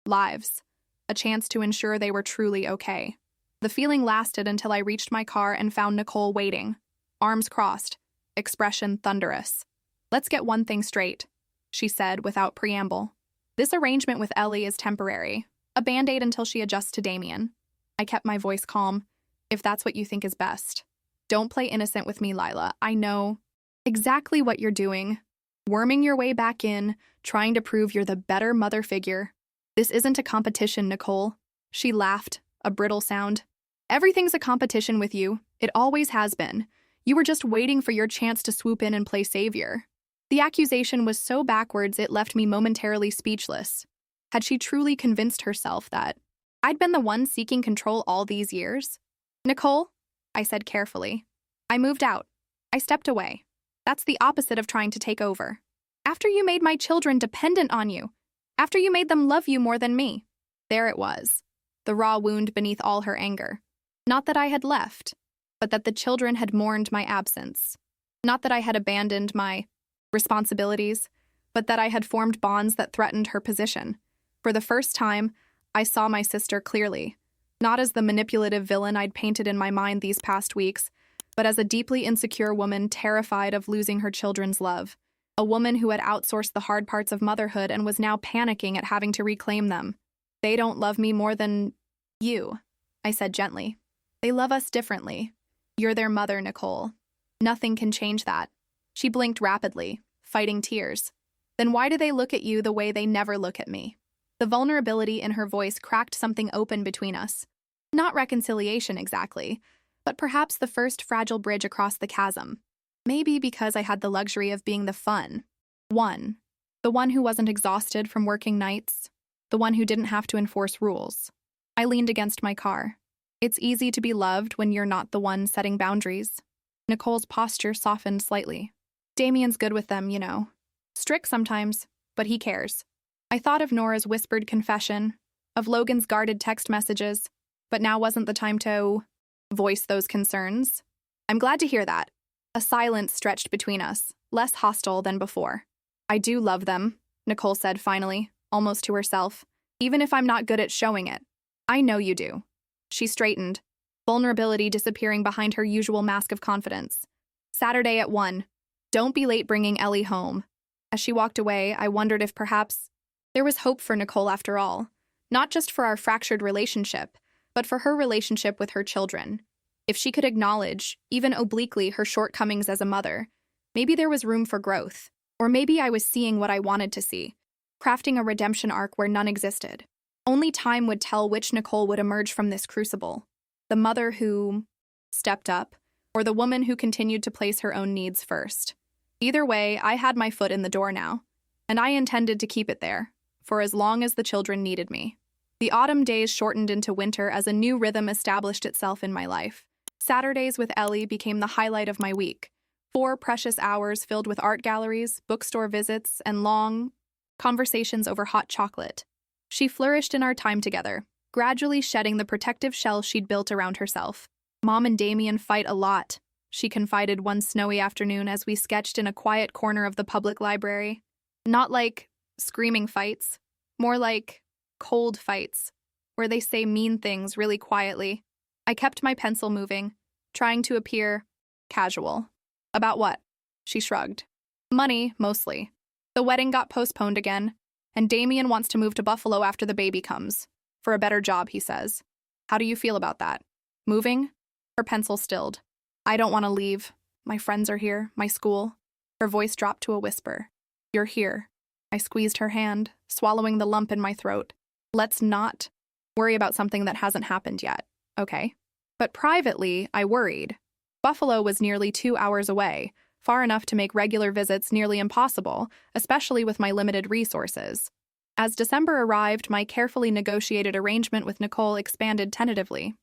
lives. A chance to ensure they were truly okay. The feeling lasted until I reached my car and found Nicole waiting, arms crossed, expression thunderous. Let's get one thing straight, she said without preamble. This arrangement with Ellie is temporary, a band-aid until she adjusts to Damien. I kept my voice calm. If that's what you think is best. Don't play innocent with me, Lila. I know exactly what you're doing. Worming your way back in, trying to prove you're the better mother figure. This isn't a competition, Nicole. She laughed, a brittle sound. Everything's a competition with you. It always has been. You were just waiting for your chance to swoop in and play savior. The accusation was so backwards it left me momentarily speechless. Had she truly convinced herself that I'd been the one seeking control all these years? Nicole, I said carefully. I moved out. I stepped away. That's the opposite of trying to take over. After you made my children dependent on you. After you made them love you more than me. There it was. The raw wound beneath all her anger. Not that I had left, but that the children had mourned my absence. Not that I had abandoned my responsibilities, but that I had formed bonds that threatened her position. For the first time, I saw my sister clearly. Not as the manipulative villain I'd painted in my mind these past weeks, but as a deeply insecure woman terrified of losing her children's love. A woman who had outsourced the hard parts of motherhood and was now panicking at having to reclaim them. They don't love me more than you, I said gently. They love us differently. You're their mother, Nicole. Nothing can change that. She blinked rapidly, fighting tears. Then why do they look at you the way they never look at me? The vulnerability in her voice cracked something open between us. Not reconciliation exactly, but perhaps the first fragile bridge across the chasm. Maybe because I had the luxury of being the fun one. The one who wasn't exhausted from working nights. The one who didn't have to enforce rules. I leaned against my car. It's easy to be loved when you're not the one setting boundaries. Nicole's posture softened slightly. Damien's good with them, you know. Strict sometimes, but he cares. I thought of Nora's whispered confession, of Logan's guarded text messages, but now wasn't the time to voice those concerns. I'm glad to hear that. A silence stretched between us, less hostile than before. I do love them, Nicole said finally, almost to herself, even if I'm not good at showing it. I know you do. She straightened, vulnerability disappearing behind her usual mask of confidence. Saturday at 1. Don't be late bringing Ellie home. As she walked away, I wondered if perhaps there was hope for Nicole after all, not just for our fractured relationship, but for her relationship with her children. If she could acknowledge, even obliquely, her shortcomings as a mother, maybe there was room for growth. Or maybe I was seeing what I wanted to see, crafting a redemption arc where none existed. Only time would tell which Nicole would emerge from this crucible. The mother who stepped up, or the woman who continued to place her own needs first. Either way, I had my foot in the door now, and I intended to keep it there, for as long as the children needed me. The autumn days shortened into winter as a new rhythm established itself in my life. Saturdays with Ellie became the highlight of my week. 4 precious hours filled with art galleries, bookstore visits, and long conversations over hot chocolate. She flourished in our time together, gradually shedding the protective shell she'd built around herself. Mom and Damien fight a lot, she confided one snowy afternoon as we sketched in a quiet corner of the public library. Not like screaming fights, more like cold fights, where they say mean things really quietly. I kept my pencil moving, trying to appear casual. About what? She shrugged. Money, mostly. The wedding got postponed again, and Damien wants to move to Buffalo after the baby comes. For a better job, he says. How do you feel about that? Moving? Her pencil stilled. I don't want to leave. My friends are here, my school. Her voice dropped to a whisper. You're here. I squeezed her hand, swallowing the lump in my throat. Let's not worry about something that hasn't happened yet, okay? But privately, I worried. Buffalo was nearly 2 hours away, far enough to make regular visits nearly impossible, especially with my limited resources. As December arrived, my carefully negotiated arrangement with Nicole expanded tentatively.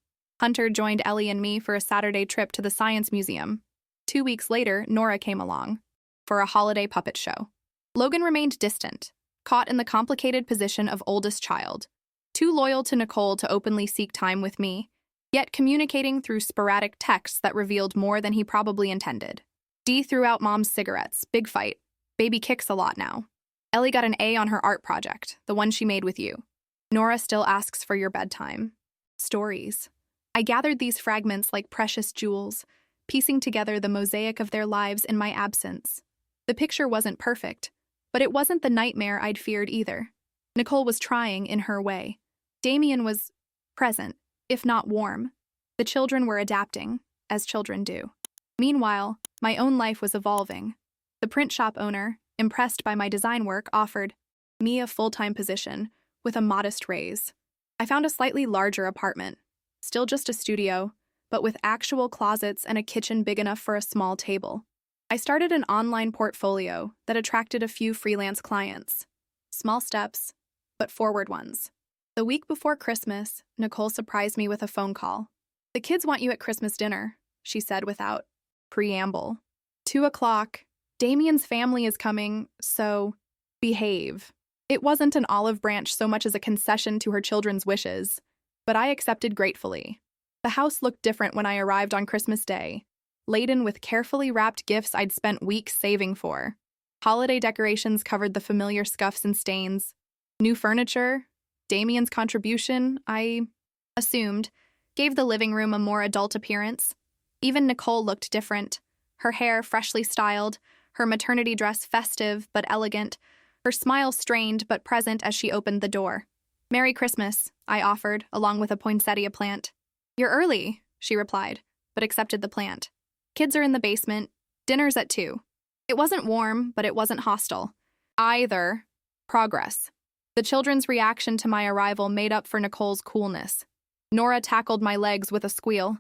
Hunter joined Ellie and me for a Saturday trip to the Science Museum. 2 weeks later, Nora came along for a holiday puppet show. Logan remained distant, caught in the complicated position of oldest child, too loyal to Nicole to openly seek time with me, yet communicating through sporadic texts that revealed more than he probably intended. Dee threw out Mom's cigarettes. Big fight. Baby kicks a lot now. Ellie got an A on her art project, the one she made with you. Nora still asks for your bedtime. Stories. I gathered these fragments like precious jewels, piecing together the mosaic of their lives in my absence. The picture wasn't perfect, but it wasn't the nightmare I'd feared either. Nicole was trying in her way. Damien was present, if not warm. The children were adapting, as children do. Meanwhile, my own life was evolving. The print shop owner, impressed by my design work, offered me a full-time position with a modest raise. I found a slightly larger apartment, still just a studio, but with actual closets and a kitchen big enough for a small table. I started an online portfolio that attracted a few freelance clients. Small steps, but forward ones. The week before Christmas, Nicole surprised me with a phone call. The kids want you at Christmas dinner, she said without preamble. 2:00. Damien's family is coming, so behave. It wasn't an olive branch so much as a concession to her children's wishes, but I accepted gratefully. The house looked different when I arrived on Christmas Day, laden with carefully wrapped gifts I'd spent weeks saving for. Holiday decorations covered the familiar scuffs and stains. New furniture, Damien's contribution, I assumed, gave the living room a more adult appearance. Even Nicole looked different. Her hair freshly styled, her maternity dress festive but elegant, her smile strained but present as she opened the door. Merry Christmas, I offered, along with a poinsettia plant. You're early, she replied, but accepted the plant. Kids are in the basement. Dinner's at 2. It wasn't warm, but it wasn't hostile. Either. Progress. The children's reaction to my arrival made up for Nicole's coolness. Nora tackled my legs with a squeal.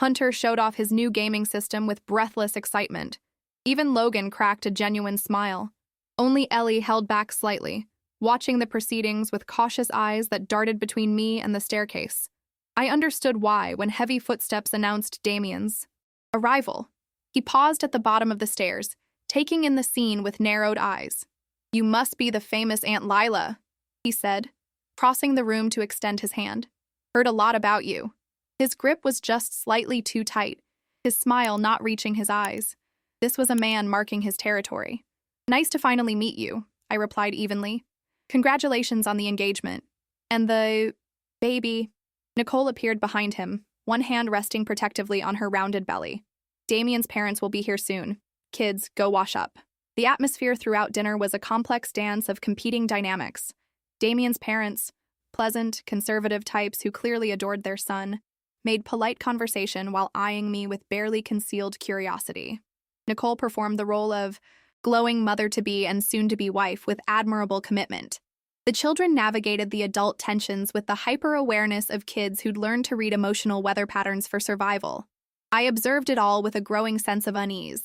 Hunter showed off his new gaming system with breathless excitement. Even Logan cracked a genuine smile. Only Ellie held back slightly, watching the proceedings with cautious eyes that darted between me and the staircase. I understood why when heavy footsteps announced Damien's arrival. He paused at the bottom of the stairs, taking in the scene with narrowed eyes. You must be the famous Aunt Lila, he said, crossing the room to extend his hand. Heard a lot about you. His grip was just slightly too tight, his smile not reaching his eyes. This was a man marking his territory. Nice to finally meet you, I replied evenly. Congratulations on the engagement. And the baby. Nicole appeared behind him, one hand resting protectively on her rounded belly. Damien's parents will be here soon. Kids, go wash up. The atmosphere throughout dinner was a complex dance of competing dynamics. Damien's parents, pleasant, conservative types who clearly adored their son, made polite conversation while eyeing me with barely concealed curiosity. Nicole performed the role of glowing mother-to-be and soon-to-be wife with admirable commitment. The children navigated the adult tensions with the hyper-awareness of kids who'd learned to read emotional weather patterns for survival. I observed it all with a growing sense of unease.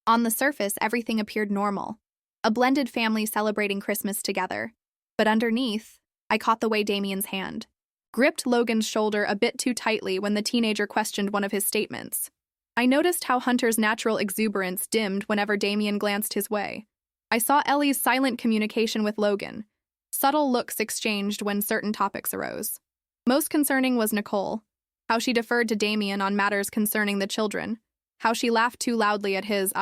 On the surface, everything appeared normal, a blended family celebrating Christmas together. But underneath, I caught the way Damien's hand gripped Logan's shoulder a bit too tightly when the teenager questioned one of his statements. I noticed how Hunter's natural exuberance dimmed whenever Damien glanced his way. I saw Ellie's silent communication with Logan, subtle looks exchanged when certain topics arose. Most concerning was Nicole, how she deferred to Damien on matters concerning the children, how she laughed too loudly at his,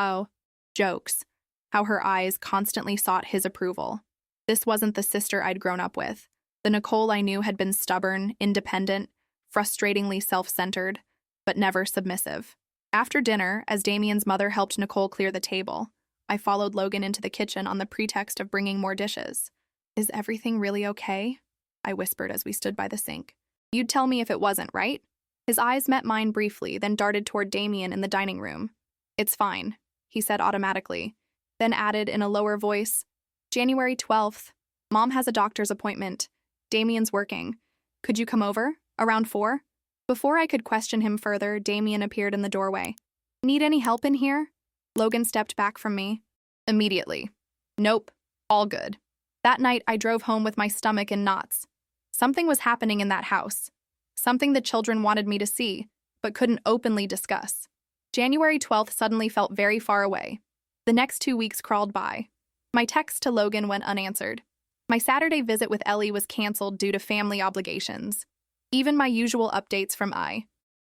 jokes, how her eyes constantly sought his approval. This wasn't the sister I'd grown up with. The Nicole I knew had been stubborn, independent, frustratingly self-centered, but never submissive. After dinner, as Damien's mother helped Nicole clear the table, I followed Logan into the kitchen on the pretext of bringing more dishes. "Is everything really okay?" I whispered as we stood by the sink. "You'd tell me if it wasn't, right?" His eyes met mine briefly, then darted toward Damien in the dining room. "It's fine," he said automatically, then added in a lower voice, "January 12th. Mom has a doctor's appointment. Damien's working. Could you come over? Around 4? Before I could question him further, Damien appeared in the doorway. "Need any help in here?" Logan stepped back from me. Immediately. "Nope. All good." That night, I drove home with my stomach in knots. Something was happening in that house. Something the children wanted me to see, but couldn't openly discuss. January 12th suddenly felt very far away. The next 2 weeks crawled by. My text to Logan went unanswered. My Saturday visit with Ellie was canceled due to family obligations. Even my usual updates from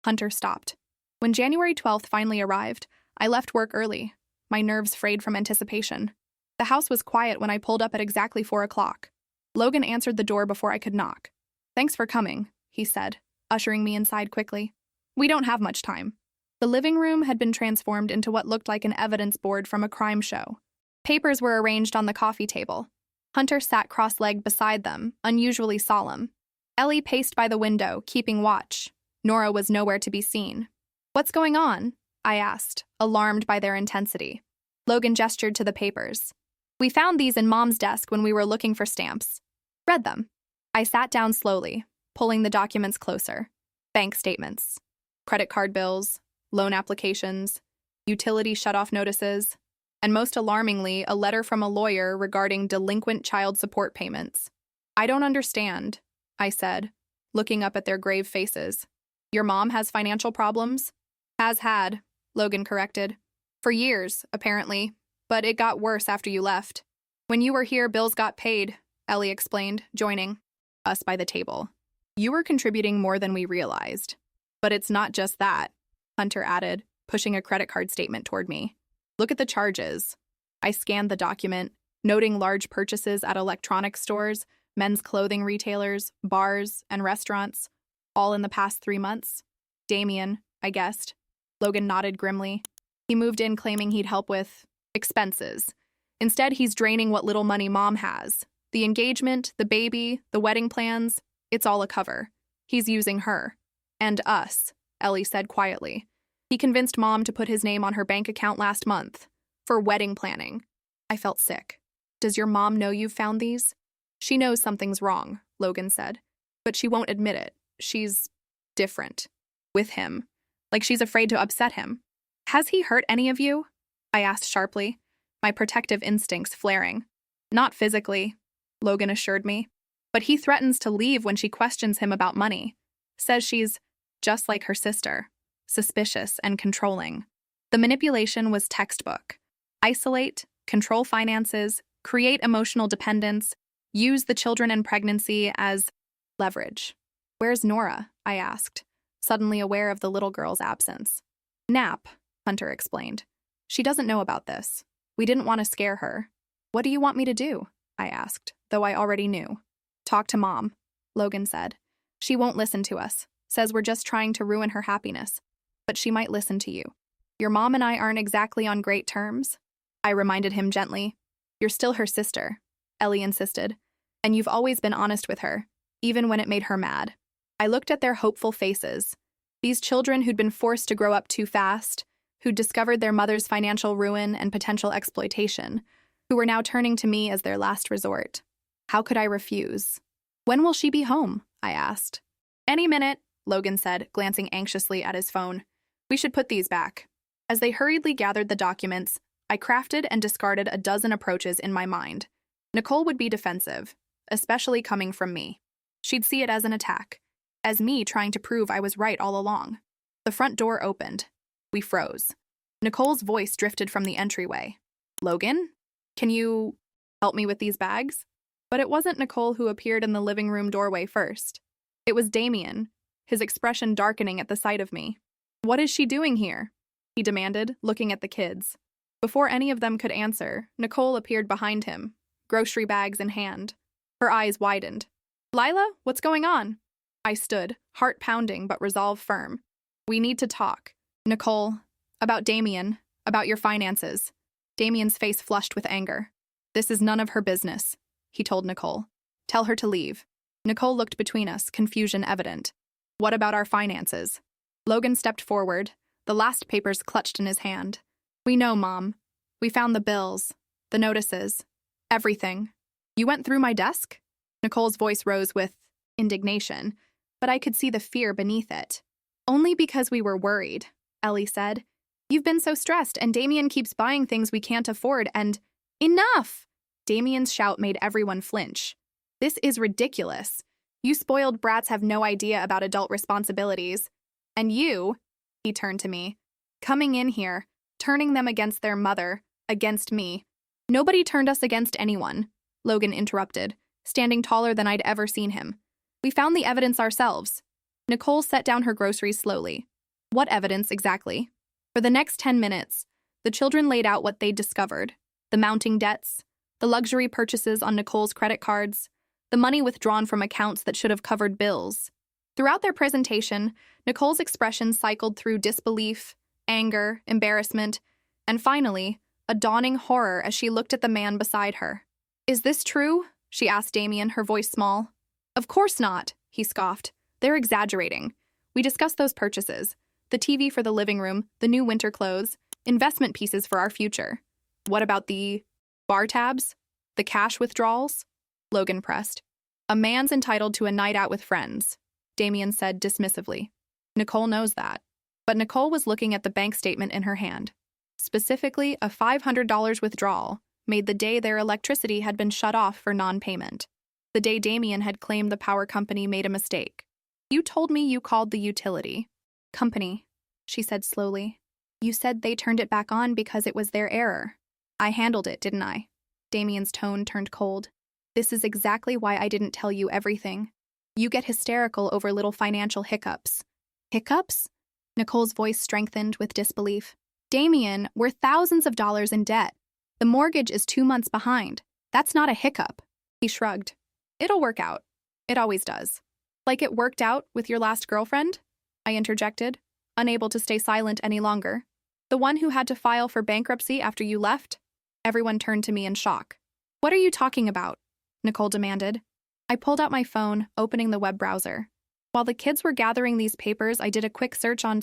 Hunter stopped. When January 12th finally arrived, I left work early, my nerves frayed from anticipation. The house was quiet when I pulled up at exactly 4 o'clock. Logan answered the door before I could knock. "Thanks for coming," he said, ushering me inside quickly. "We don't have much time." The living room had been transformed into what looked like an evidence board from a crime show. Papers were arranged on the coffee table. Hunter sat cross-legged beside them, unusually solemn. Ellie paced by the window, keeping watch. Nora was nowhere to be seen. "What's going on?" I asked, alarmed by their intensity. Logan gestured to the papers. "We found these in Mom's desk when we were looking for stamps." "Read them." I sat down slowly, pulling the documents closer. Bank statements, credit card bills, loan applications, utility shutoff notices, and most alarmingly, a letter from a lawyer regarding delinquent child support payments. "I don't understand," I said, looking up at their grave faces. "Your mom has financial problems?" "Has had," Logan corrected. "For years, apparently, but it got worse after you left. When you were here, bills got paid," Ellie explained, joining us by the table. "You were contributing more than we realized. But it's not just that," Hunter added, pushing a credit card statement toward me. "Look at the charges." I scanned the document, noting large purchases at electronics stores, men's clothing retailers, bars, and restaurants, all in the past 3 months. "Damien," I guessed. Logan nodded grimly. "He moved in claiming he'd help with expenses. Instead, he's draining what little money Mom has. The engagement, the baby, the wedding plans, it's all a cover. He's using her. And us," Ellie said quietly. "He convinced Mom to put his name on her bank account last month. For wedding planning." I felt sick. "Does your mom know you've found these?" "She knows something's wrong," Logan said. "But she won't admit it. She's different. With him. Like she's afraid to upset him." "Has he hurt any of you?" I asked sharply, my protective instincts flaring. "Not physically," Logan assured me. "But he threatens to leave when she questions him about money. Says she's just like her sister. Suspicious and controlling. The manipulation was textbook. Isolate, control finances, create emotional dependence, use the children and pregnancy as leverage." "Where's Nora?" I asked, suddenly aware of the little girl's absence. "Nap," Hunter explained. "She doesn't know about this. We didn't want to scare her." "What do you want me to do?" I asked, though I already knew. "Talk to Mom," Logan said. "She won't listen to us. Says we're just trying to ruin her happiness. But she might listen to you. Your mom and I aren't exactly on great terms." I reminded him gently. You're still her sister, Ellie insisted, and you've always been honest with her, even when it made her mad. I looked at their hopeful faces. These children who'd been forced to grow up too fast, who'd discovered their mother's financial ruin and potential exploitation, who were now turning to me as their last resort. How could I refuse? When will she be home? I asked. Any minute, Logan said, glancing anxiously at his phone. We should put these back. As they hurriedly gathered the documents, I crafted and discarded a dozen approaches in my mind. Nicole would be defensive, especially coming from me. She'd see it as an attack, as me trying to prove I was right all along. The front door opened. We froze. Nicole's voice drifted from the entryway. Logan? Can you help me with these bags? But it wasn't Nicole who appeared in the living room doorway first. It was Damien, his expression darkening at the sight of me. What is she doing here? He demanded, looking at the kids. Before any of them could answer, Nicole appeared behind him, grocery bags in hand. Her eyes widened. Lila, what's going on? I stood, heart pounding but resolve firm. We need to talk. Nicole, about Damien, about your finances. Damien's face flushed with anger. This is none of her business, he told Nicole. Tell her to leave. Nicole looked between us, confusion evident. What about our finances? Logan stepped forward, the last papers clutched in his hand. We know, Mom. We found the bills, the notices, everything. You went through my desk? Nicole's voice rose with indignation, but I could see the fear beneath it. Only because we were worried, Ellie said. You've been so stressed, and Damien keeps buying things we can't afford, and… Enough! Damien's shout made everyone flinch. This is ridiculous. You spoiled brats have no idea about adult responsibilities. And you, he turned to me, coming in here, turning them against their mother, against me. Nobody turned us against anyone, Logan interrupted, standing taller than I'd ever seen him. We found the evidence ourselves. Nicole set down her groceries slowly. What evidence exactly? For the next 10 minutes, the children laid out what they'd discovered. The mounting debts, the luxury purchases on Nicole's credit cards, the money withdrawn from accounts that should have covered bills. Throughout their presentation, Nicole's expression cycled through disbelief, anger, embarrassment, and finally, a dawning horror as she looked at the man beside her. Is this true? She asked Damien, her voice small. Of course not, he scoffed. They're exaggerating. We discussed those purchases. The TV for the living room, the new winter clothes, investment pieces for our future. What about the bar tabs? The cash withdrawals? Logan pressed. A man's entitled to a night out with friends, Damien said dismissively. Nicole knows that. But Nicole was looking at the bank statement in her hand. Specifically, a $500 withdrawal made the day their electricity had been shut off for non-payment. The day Damien had claimed the power company made a mistake. You told me you called the utility company, she said slowly. You said they turned it back on because it was their error. I handled it, didn't I? Damien's tone turned cold. This is exactly why I didn't tell you everything. You get hysterical over little financial hiccups. Hiccups? Nicole's voice strengthened with disbelief. Damien, we're thousands of dollars in debt. The mortgage is 2 months behind. That's not a hiccup. He shrugged. It'll work out. It always does. Like it worked out with your last girlfriend? I interjected, unable to stay silent any longer. The one who had to file for bankruptcy after you left? Everyone turned to me in shock. What are you talking about? Nicole demanded. I pulled out my phone, opening the web browser. While the kids were gathering these papers, I did a quick search on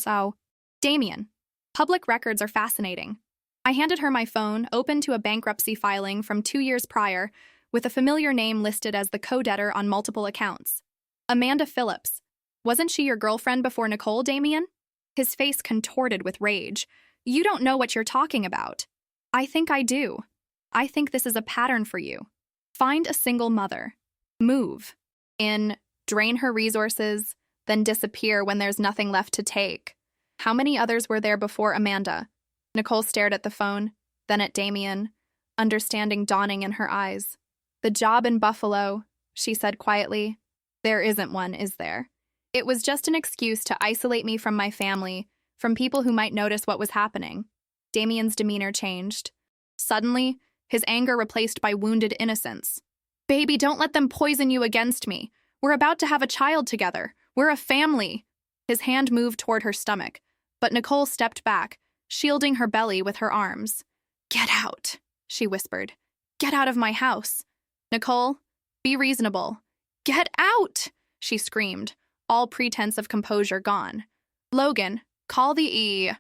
Damien. Public records are fascinating. I handed her my phone, open to a bankruptcy filing from 2 years prior, with a familiar name listed as the co-debtor on multiple accounts. Amanda Phillips. Wasn't she your girlfriend before Nicole, Damien? His face contorted with rage. You don't know what you're talking about. I think I do. I think this is a pattern for you. Find a single mother. Move. Drain her resources, then disappear when there's nothing left to take. How many others were there before Amanda? Nicole stared at the phone, then at Damien, understanding dawning in her eyes. The job in Buffalo, she said quietly. There isn't one, is there? It was just an excuse to isolate me from my family, from people who might notice what was happening. Damien's demeanor changed. Suddenly, his anger replaced by wounded innocence. Baby, don't let them poison you against me. We're about to have a child together. We're a family. His hand moved toward her stomach, but Nicole stepped back, shielding her belly with her arms. Get out, she whispered. Get out of my house. Nicole, be reasonable. Get out, she screamed, all pretense of composure gone. Logan, call the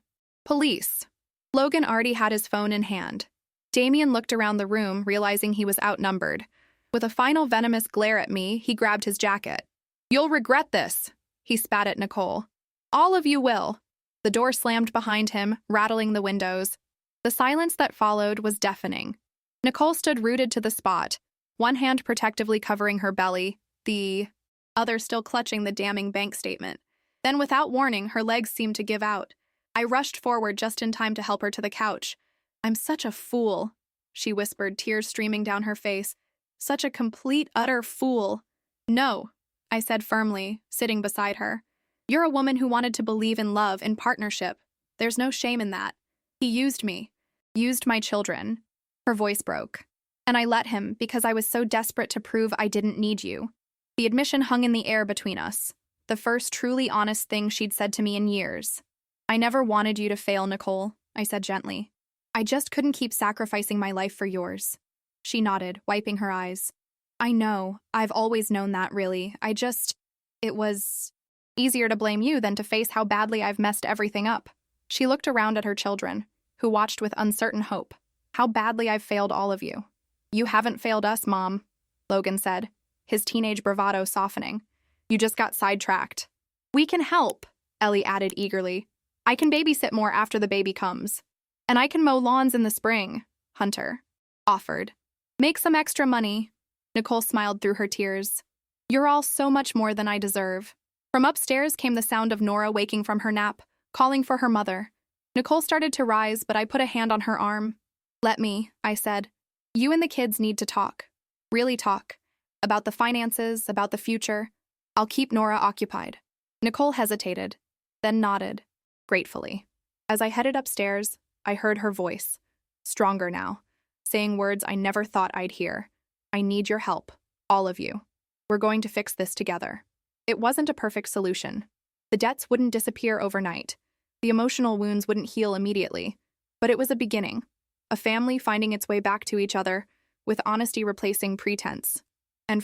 police. Logan already had his phone in hand. Damien looked around the room, realizing he was outnumbered. With a final venomous glare at me, he grabbed his jacket. You'll regret this, he spat at Nicole. All of you will. The door slammed behind him, rattling the windows. The silence that followed was deafening. Nicole stood rooted to the spot, one hand protectively covering her belly, the other still clutching the damning bank statement. Then, without warning, her legs seemed to give out. I rushed forward just in time to help her to the couch. I'm such a fool, she whispered, tears streaming down her face. Such a complete, utter fool. No, I said firmly, sitting beside her. You're a woman who wanted to believe in love, in partnership. There's no shame in that. He used me. Used my children. Her voice broke. And I let him because I was so desperate to prove I didn't need you. The admission hung in the air between us. The first truly honest thing she'd said to me in years. I never wanted you to fail, Nicole, I said gently. I just couldn't keep sacrificing my life for yours. She nodded, wiping her eyes. I know. I've always known that, really. It was easier to blame you than to face how badly I've messed everything up. She looked around at her children, who watched with uncertain hope. How badly I've failed all of you. You haven't failed us, Mom, Logan said, his teenage bravado softening. You just got sidetracked. We can help, Ellie added eagerly. I can babysit more after the baby comes. And I can mow lawns in the spring, Hunter offered. Make some extra money. Nicole smiled through her tears. You're all so much more than I deserve. From upstairs came the sound of Nora waking from her nap, calling for her mother. Nicole started to rise, but I put a hand on her arm. Let me, I said. You and the kids need to talk. Really talk. About the finances, about the future. I'll keep Nora occupied. Nicole hesitated, then nodded, gratefully. As I headed upstairs, I heard her voice, stronger now, saying words I never thought I'd hear. I need your help, all of you. We're going to fix this together. It wasn't a perfect solution. The debts wouldn't disappear overnight. The emotional wounds wouldn't heal immediately. But it was a beginning. A family finding its way back to each other, with honesty replacing pretense. And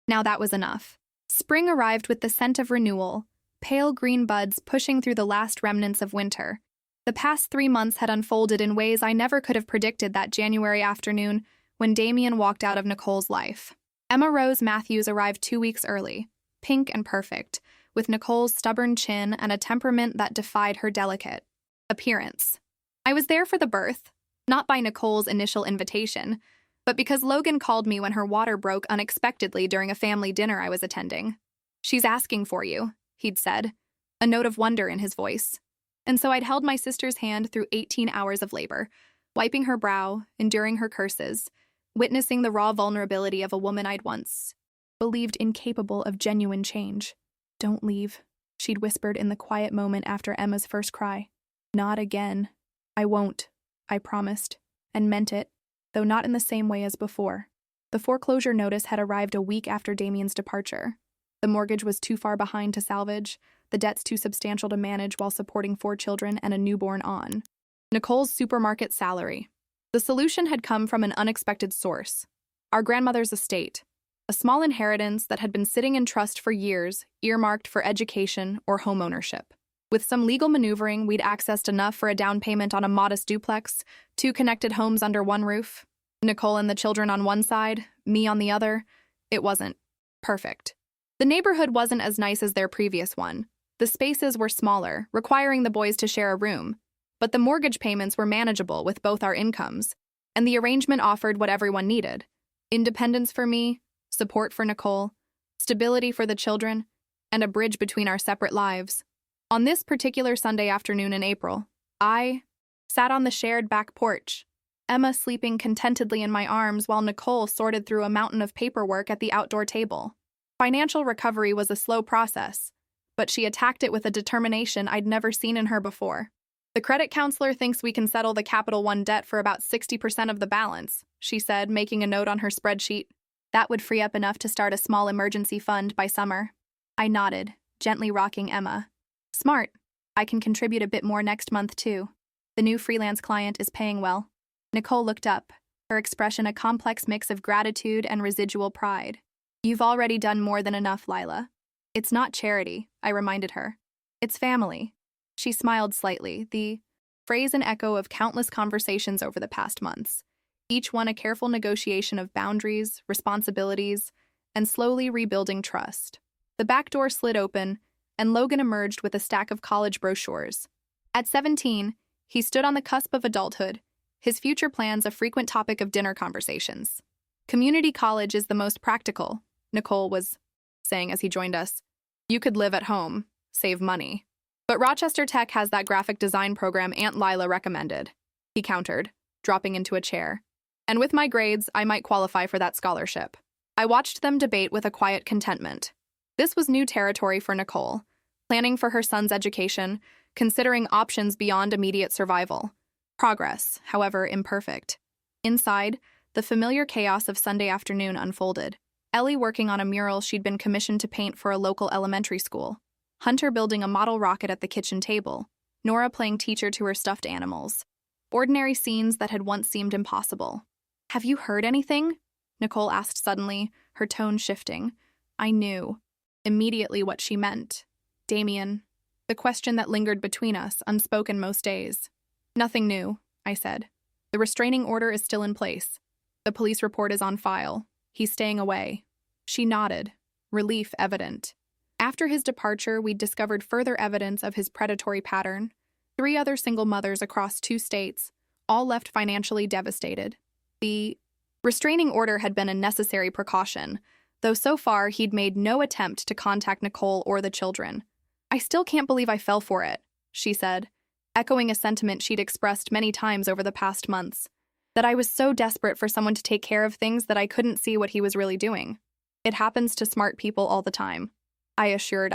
now that was enough. Spring arrived with the scent of renewal, pale green buds pushing through the last remnants of winter. The past 3 months had unfolded in ways I never could have predicted that January afternoon when Damien walked out of Nicole's life. Emma Rose Matthews arrived 2 weeks early, pink and perfect, with Nicole's stubborn chin and a temperament that defied her delicate appearance. I was there for the birth, not by Nicole's initial invitation, but because Logan called me when her water broke unexpectedly during a family dinner I was attending. She's asking for you, he'd said, a note of wonder in his voice. And so I'd held my sister's hand through 18 hours of labor, wiping her brow, enduring her curses, witnessing the raw vulnerability of a woman I'd once believed incapable of genuine change. Don't leave, she'd whispered in the quiet moment after Emma's first cry. Not again. I won't, I promised, and meant it, though not in the same way as before. The foreclosure notice had arrived a week after Damien's departure. The mortgage was too far behind to salvage, the debts too substantial to manage while supporting 4 children and a newborn on. Nicole's supermarket salary. The solution had come from an unexpected source. Our grandmother's estate. A small inheritance that had been sitting in trust for years, earmarked for education or home ownership. With some legal maneuvering, we'd accessed enough for a down payment on a modest duplex, 2 connected homes under one roof. Nicole and the children on one side, me on the other. It wasn't perfect. The neighborhood wasn't as nice as their previous one. The spaces were smaller, requiring the boys to share a room. But the mortgage payments were manageable with both our incomes, and the arrangement offered what everyone needed. Independence for me, support for Nicole, stability for the children, and a bridge between our separate lives. On this particular Sunday afternoon in April, I sat on the shared back porch, Emma sleeping contentedly in my arms while Nicole sorted through a mountain of paperwork at the outdoor table. Financial recovery was a slow process, but she attacked it with a determination I'd never seen in her before. The credit counselor thinks we can settle the Capital One debt for about 60% of the balance, she said, making a note on her spreadsheet. That would free up enough to start a small emergency fund by summer. I nodded, gently rocking Emma. Smart. I can contribute a bit more next month, too. The new freelance client is paying well. Nicole looked up, her expression a complex mix of gratitude and residual pride. You've already done more than enough, Lila. It's not charity, I reminded her. It's family. She smiled slightly, the phrase an echo of countless conversations over the past months, each one a careful negotiation of boundaries, responsibilities, and slowly rebuilding trust. The back door slid open, and Logan emerged with a stack of college brochures. At 17, he stood on the cusp of adulthood, his future plans a frequent topic of dinner conversations. Community college is the most practical, Nicole was saying as he joined us. You could live at home, save money. But Rochester Tech has that graphic design program Aunt Lila recommended, he countered, dropping into a chair. And with my grades, I might qualify for that scholarship. I watched them debate with a quiet contentment. This was new territory for Nicole, planning for her son's education, considering options beyond immediate survival. Progress, however, imperfect. Inside, the familiar chaos of Sunday afternoon unfolded. Ellie working on a mural she'd been commissioned to paint for a local elementary school. Hunter building a model rocket at the kitchen table. Nora playing teacher to her stuffed animals. Ordinary scenes that had once seemed impossible. Have you heard anything? Nicole asked suddenly, her tone shifting. I knew immediately what she meant. Damien. The question that lingered between us, unspoken most days. Nothing new, I said. The restraining order is still in place. The police report is on file. He's staying away. She nodded, relief evident. After his departure, we'd discovered further evidence of his predatory pattern. 3 other single mothers across 2 states, all left financially devastated. The restraining order had been a necessary precaution, though so far he'd made no attempt to contact Nicole or the children. I still can't believe I fell for it, she said, echoing a sentiment she'd expressed many times over the past months, that I was so desperate for someone to take care of things that I couldn't see what he was really doing. It happens to smart people all the time, I assured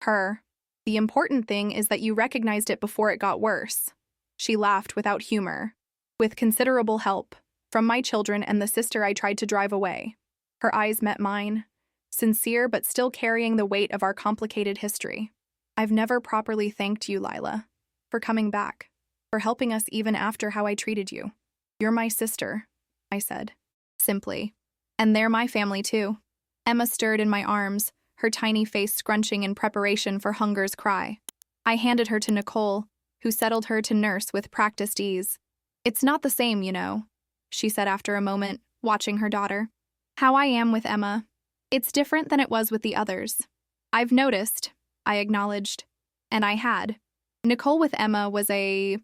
her. The important thing is that you recognized it before it got worse. She laughed without humor. With considerable help from my children and the sister I tried to drive away. Her eyes met mine, sincere but still carrying the weight of our complicated history. I've never properly thanked you, Lila, for coming back, for helping us even after how I treated you. You're my sister, I said, simply. And they're my family too. Emma stirred in my arms, her tiny face scrunching in preparation for hunger's cry. I handed her to Nicole, who settled her to nurse with practiced ease. It's not the same, you know, she said after a moment, watching her daughter. How I am with Emma. It's different than it was with the others. I've noticed, I acknowledged. And I had. Nicole with Emma was a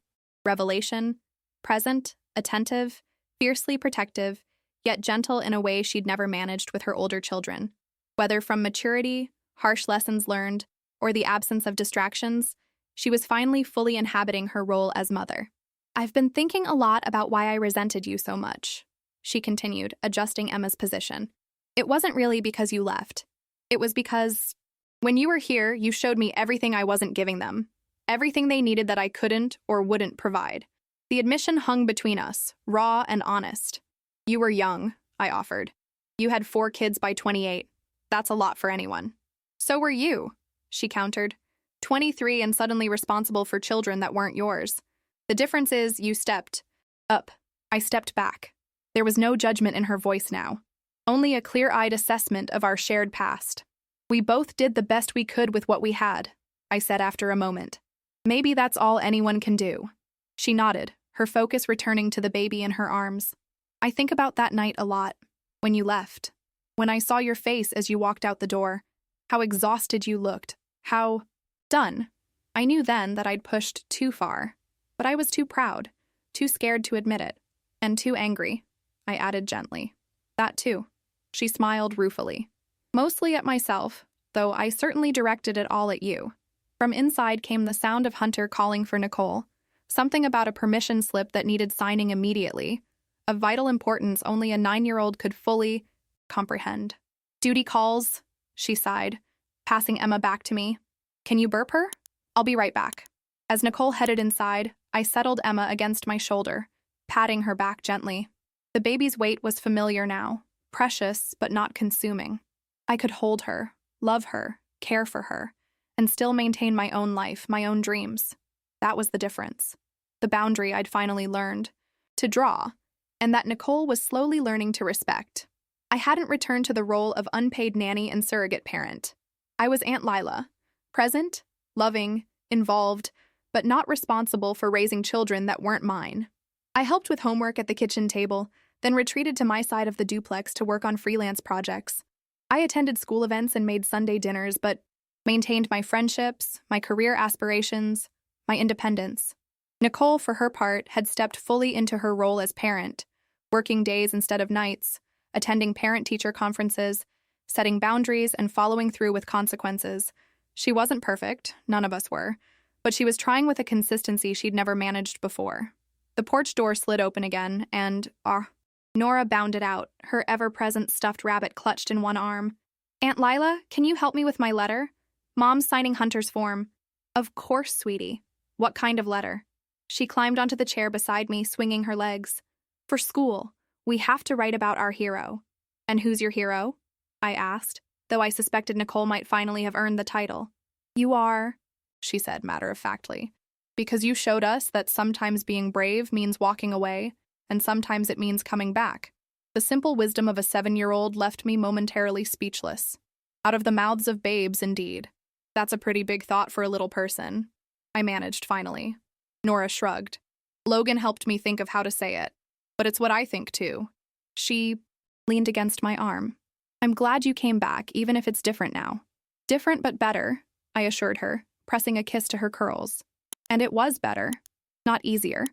revelation, present, attentive, fiercely protective, yet gentle in a way she'd never managed with her older children. Whether from maturity, harsh lessons learned, or the absence of distractions, she was finally fully inhabiting her role as mother. I've been thinking a lot about why I resented you so much, she continued, adjusting Emma's position. It wasn't really because you left. It was because, when you were here, you showed me everything I wasn't giving them, everything they needed that I couldn't or wouldn't provide. The admission hung between us, raw and honest. You were young, I offered. You had 4 kids by 28. That's a lot for anyone. So were you, she countered. 23 and suddenly responsible for children that weren't yours. The difference is you stepped up. I stepped back. There was no judgment in her voice now, only a clear-eyed assessment of our shared past. We both did the best we could with what we had, I said after a moment. Maybe that's all anyone can do. She nodded, her focus returning to the baby in her arms. I think about that night a lot, when you left. When I saw your face as you walked out the door, how exhausted you looked, how done. I knew then that I'd pushed too far, but I was too proud, too scared to admit it, and too angry, I added gently. That too. She smiled ruefully. Mostly at myself, though I certainly directed it all at you. From inside came the sound of Hunter calling for Nicole, something about a permission slip that needed signing immediately, of vital importance only a 9-year-old could fully comprehend. Duty calls, she sighed, passing Emma back to me. Can you burp her? I'll be right back. As Nicole headed inside, I settled Emma against my shoulder, patting her back gently. The baby's weight was familiar now, precious but not consuming. I could hold her, love her, care for her, and still maintain my own life, my own dreams. That was the difference. The boundary I'd finally learned. to draw, and that Nicole was slowly learning to respect. I hadn't returned to the role of unpaid nanny and surrogate parent. I was Aunt Lila, present, loving, involved, but not responsible for raising children that weren't mine. I helped with homework at the kitchen table, then retreated to my side of the duplex to work on freelance projects. I attended school events and made Sunday dinners, but maintained my friendships, my career aspirations, my independence. Nicole, for her part, had stepped fully into her role as parent, working days instead of nights, attending parent-teacher conferences, setting boundaries, and following through with consequences. She wasn't perfect, none of us were, but she was trying with a consistency she'd never managed before. The porch door slid open again, and, Nora bounded out, her ever-present stuffed rabbit clutched in one arm. "Aunt Lila, can you help me with my letter? Mom's signing Hunter's form." "Of course, sweetie. What kind of letter?" She climbed onto the chair beside me, swinging her legs. "For school. We have to write about our hero." "And who's your hero?" I asked, though I suspected Nicole might finally have earned the title. "You are," she said matter-of-factly, "because you showed us that sometimes being brave means walking away, and sometimes it means coming back." The simple wisdom of a 7-year-old left me momentarily speechless. Out of the mouths of babes, indeed. That's a pretty big thought for a little person. I managed, finally. Nora shrugged. Logan helped me think of how to say it. But it's what I think, too. She leaned against my arm. "I'm glad you came back, even if it's different now." "Different but better," I assured her, pressing a kiss to her curls. And it was better. Not easier.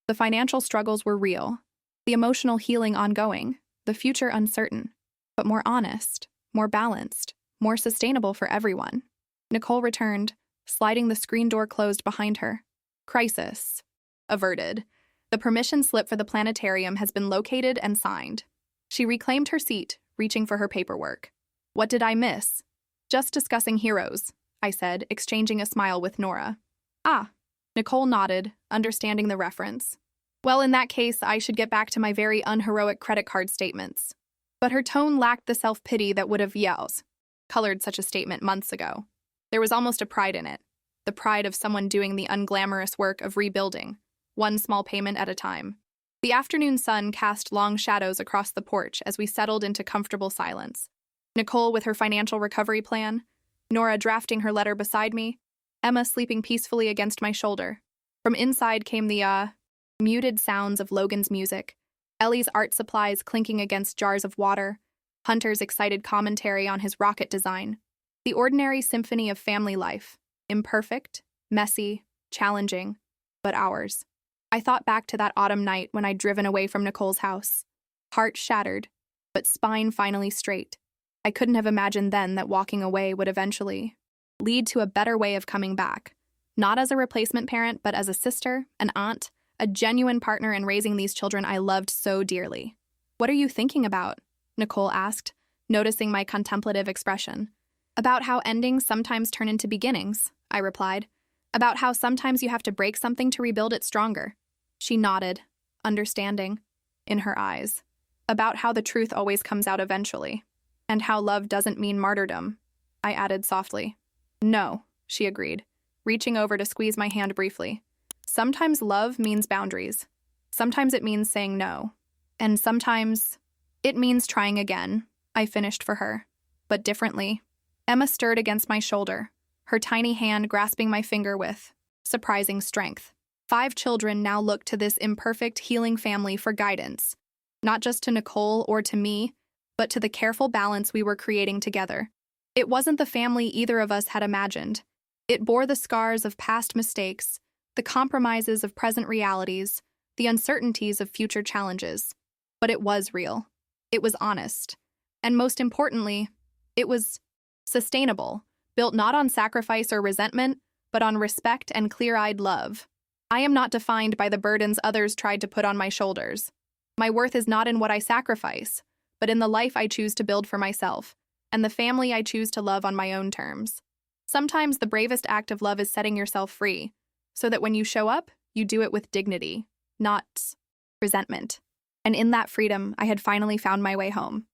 The financial struggles were real. The emotional healing ongoing. The future uncertain. But more honest, more balanced, more sustainable for everyone. Nicole returned, sliding the screen door closed behind her. "Crisis averted. The permission slip for the planetarium has been located and signed." She reclaimed her seat, reaching for her paperwork. "What did I miss?" "Just discussing heroes," I said, exchanging a smile with Nora. "Ah." Nicole nodded, understanding the reference. "Well, in that case, I should get back to my very unheroic credit card statements." But her tone lacked the self-pity that would have colored such a statement months ago. There was almost a pride in it. The pride of someone doing the unglamorous work of rebuilding, one small payment at a time. The afternoon sun cast long shadows across the porch as we settled into comfortable silence. Nicole with her financial recovery plan, Nora drafting her letter beside me, Emma sleeping peacefully against my shoulder. From inside came the, muted sounds of Logan's music, Ellie's art supplies clinking against jars of water, Hunter's excited commentary on his rocket design. The ordinary symphony of family life, imperfect, messy, challenging, but ours. I thought back to that autumn night when I'd driven away from Nicole's house. Heart shattered, but spine finally straight. I couldn't have imagined then that walking away would eventually lead to a better way of coming back. Not as a replacement parent, but as a sister, an aunt, a genuine partner in raising these children I loved so dearly. "What are you thinking about?" Nicole asked, noticing my contemplative expression. "About how endings sometimes turn into beginnings," I replied. "About how sometimes you have to break something to rebuild it stronger." She nodded, understanding, in her eyes. "About how the truth always comes out eventually. And how love doesn't mean martyrdom," I added softly. "No," she agreed, reaching over to squeeze my hand briefly. "Sometimes love means boundaries. Sometimes it means saying no. And sometimes it means trying again," I finished for her. But differently. Emma stirred against my shoulder, her tiny hand grasping my finger with surprising strength. 5 children now looked to this imperfect, healing family for guidance. Not just to Nicole or to me, but to the careful balance we were creating together. It wasn't the family either of us had imagined. It bore the scars of past mistakes, the compromises of present realities, the uncertainties of future challenges. But it was real. It was honest. And most importantly, it was sustainable, built not on sacrifice or resentment, but on respect and clear-eyed love. I am not defined by the burdens others tried to put on my shoulders. My worth is not in what I sacrifice, but in the life I choose to build for myself, and the family I choose to love on my own terms. Sometimes the bravest act of love is setting yourself free, so that when you show up, you do it with dignity, not resentment. And in that freedom, I had finally found my way home.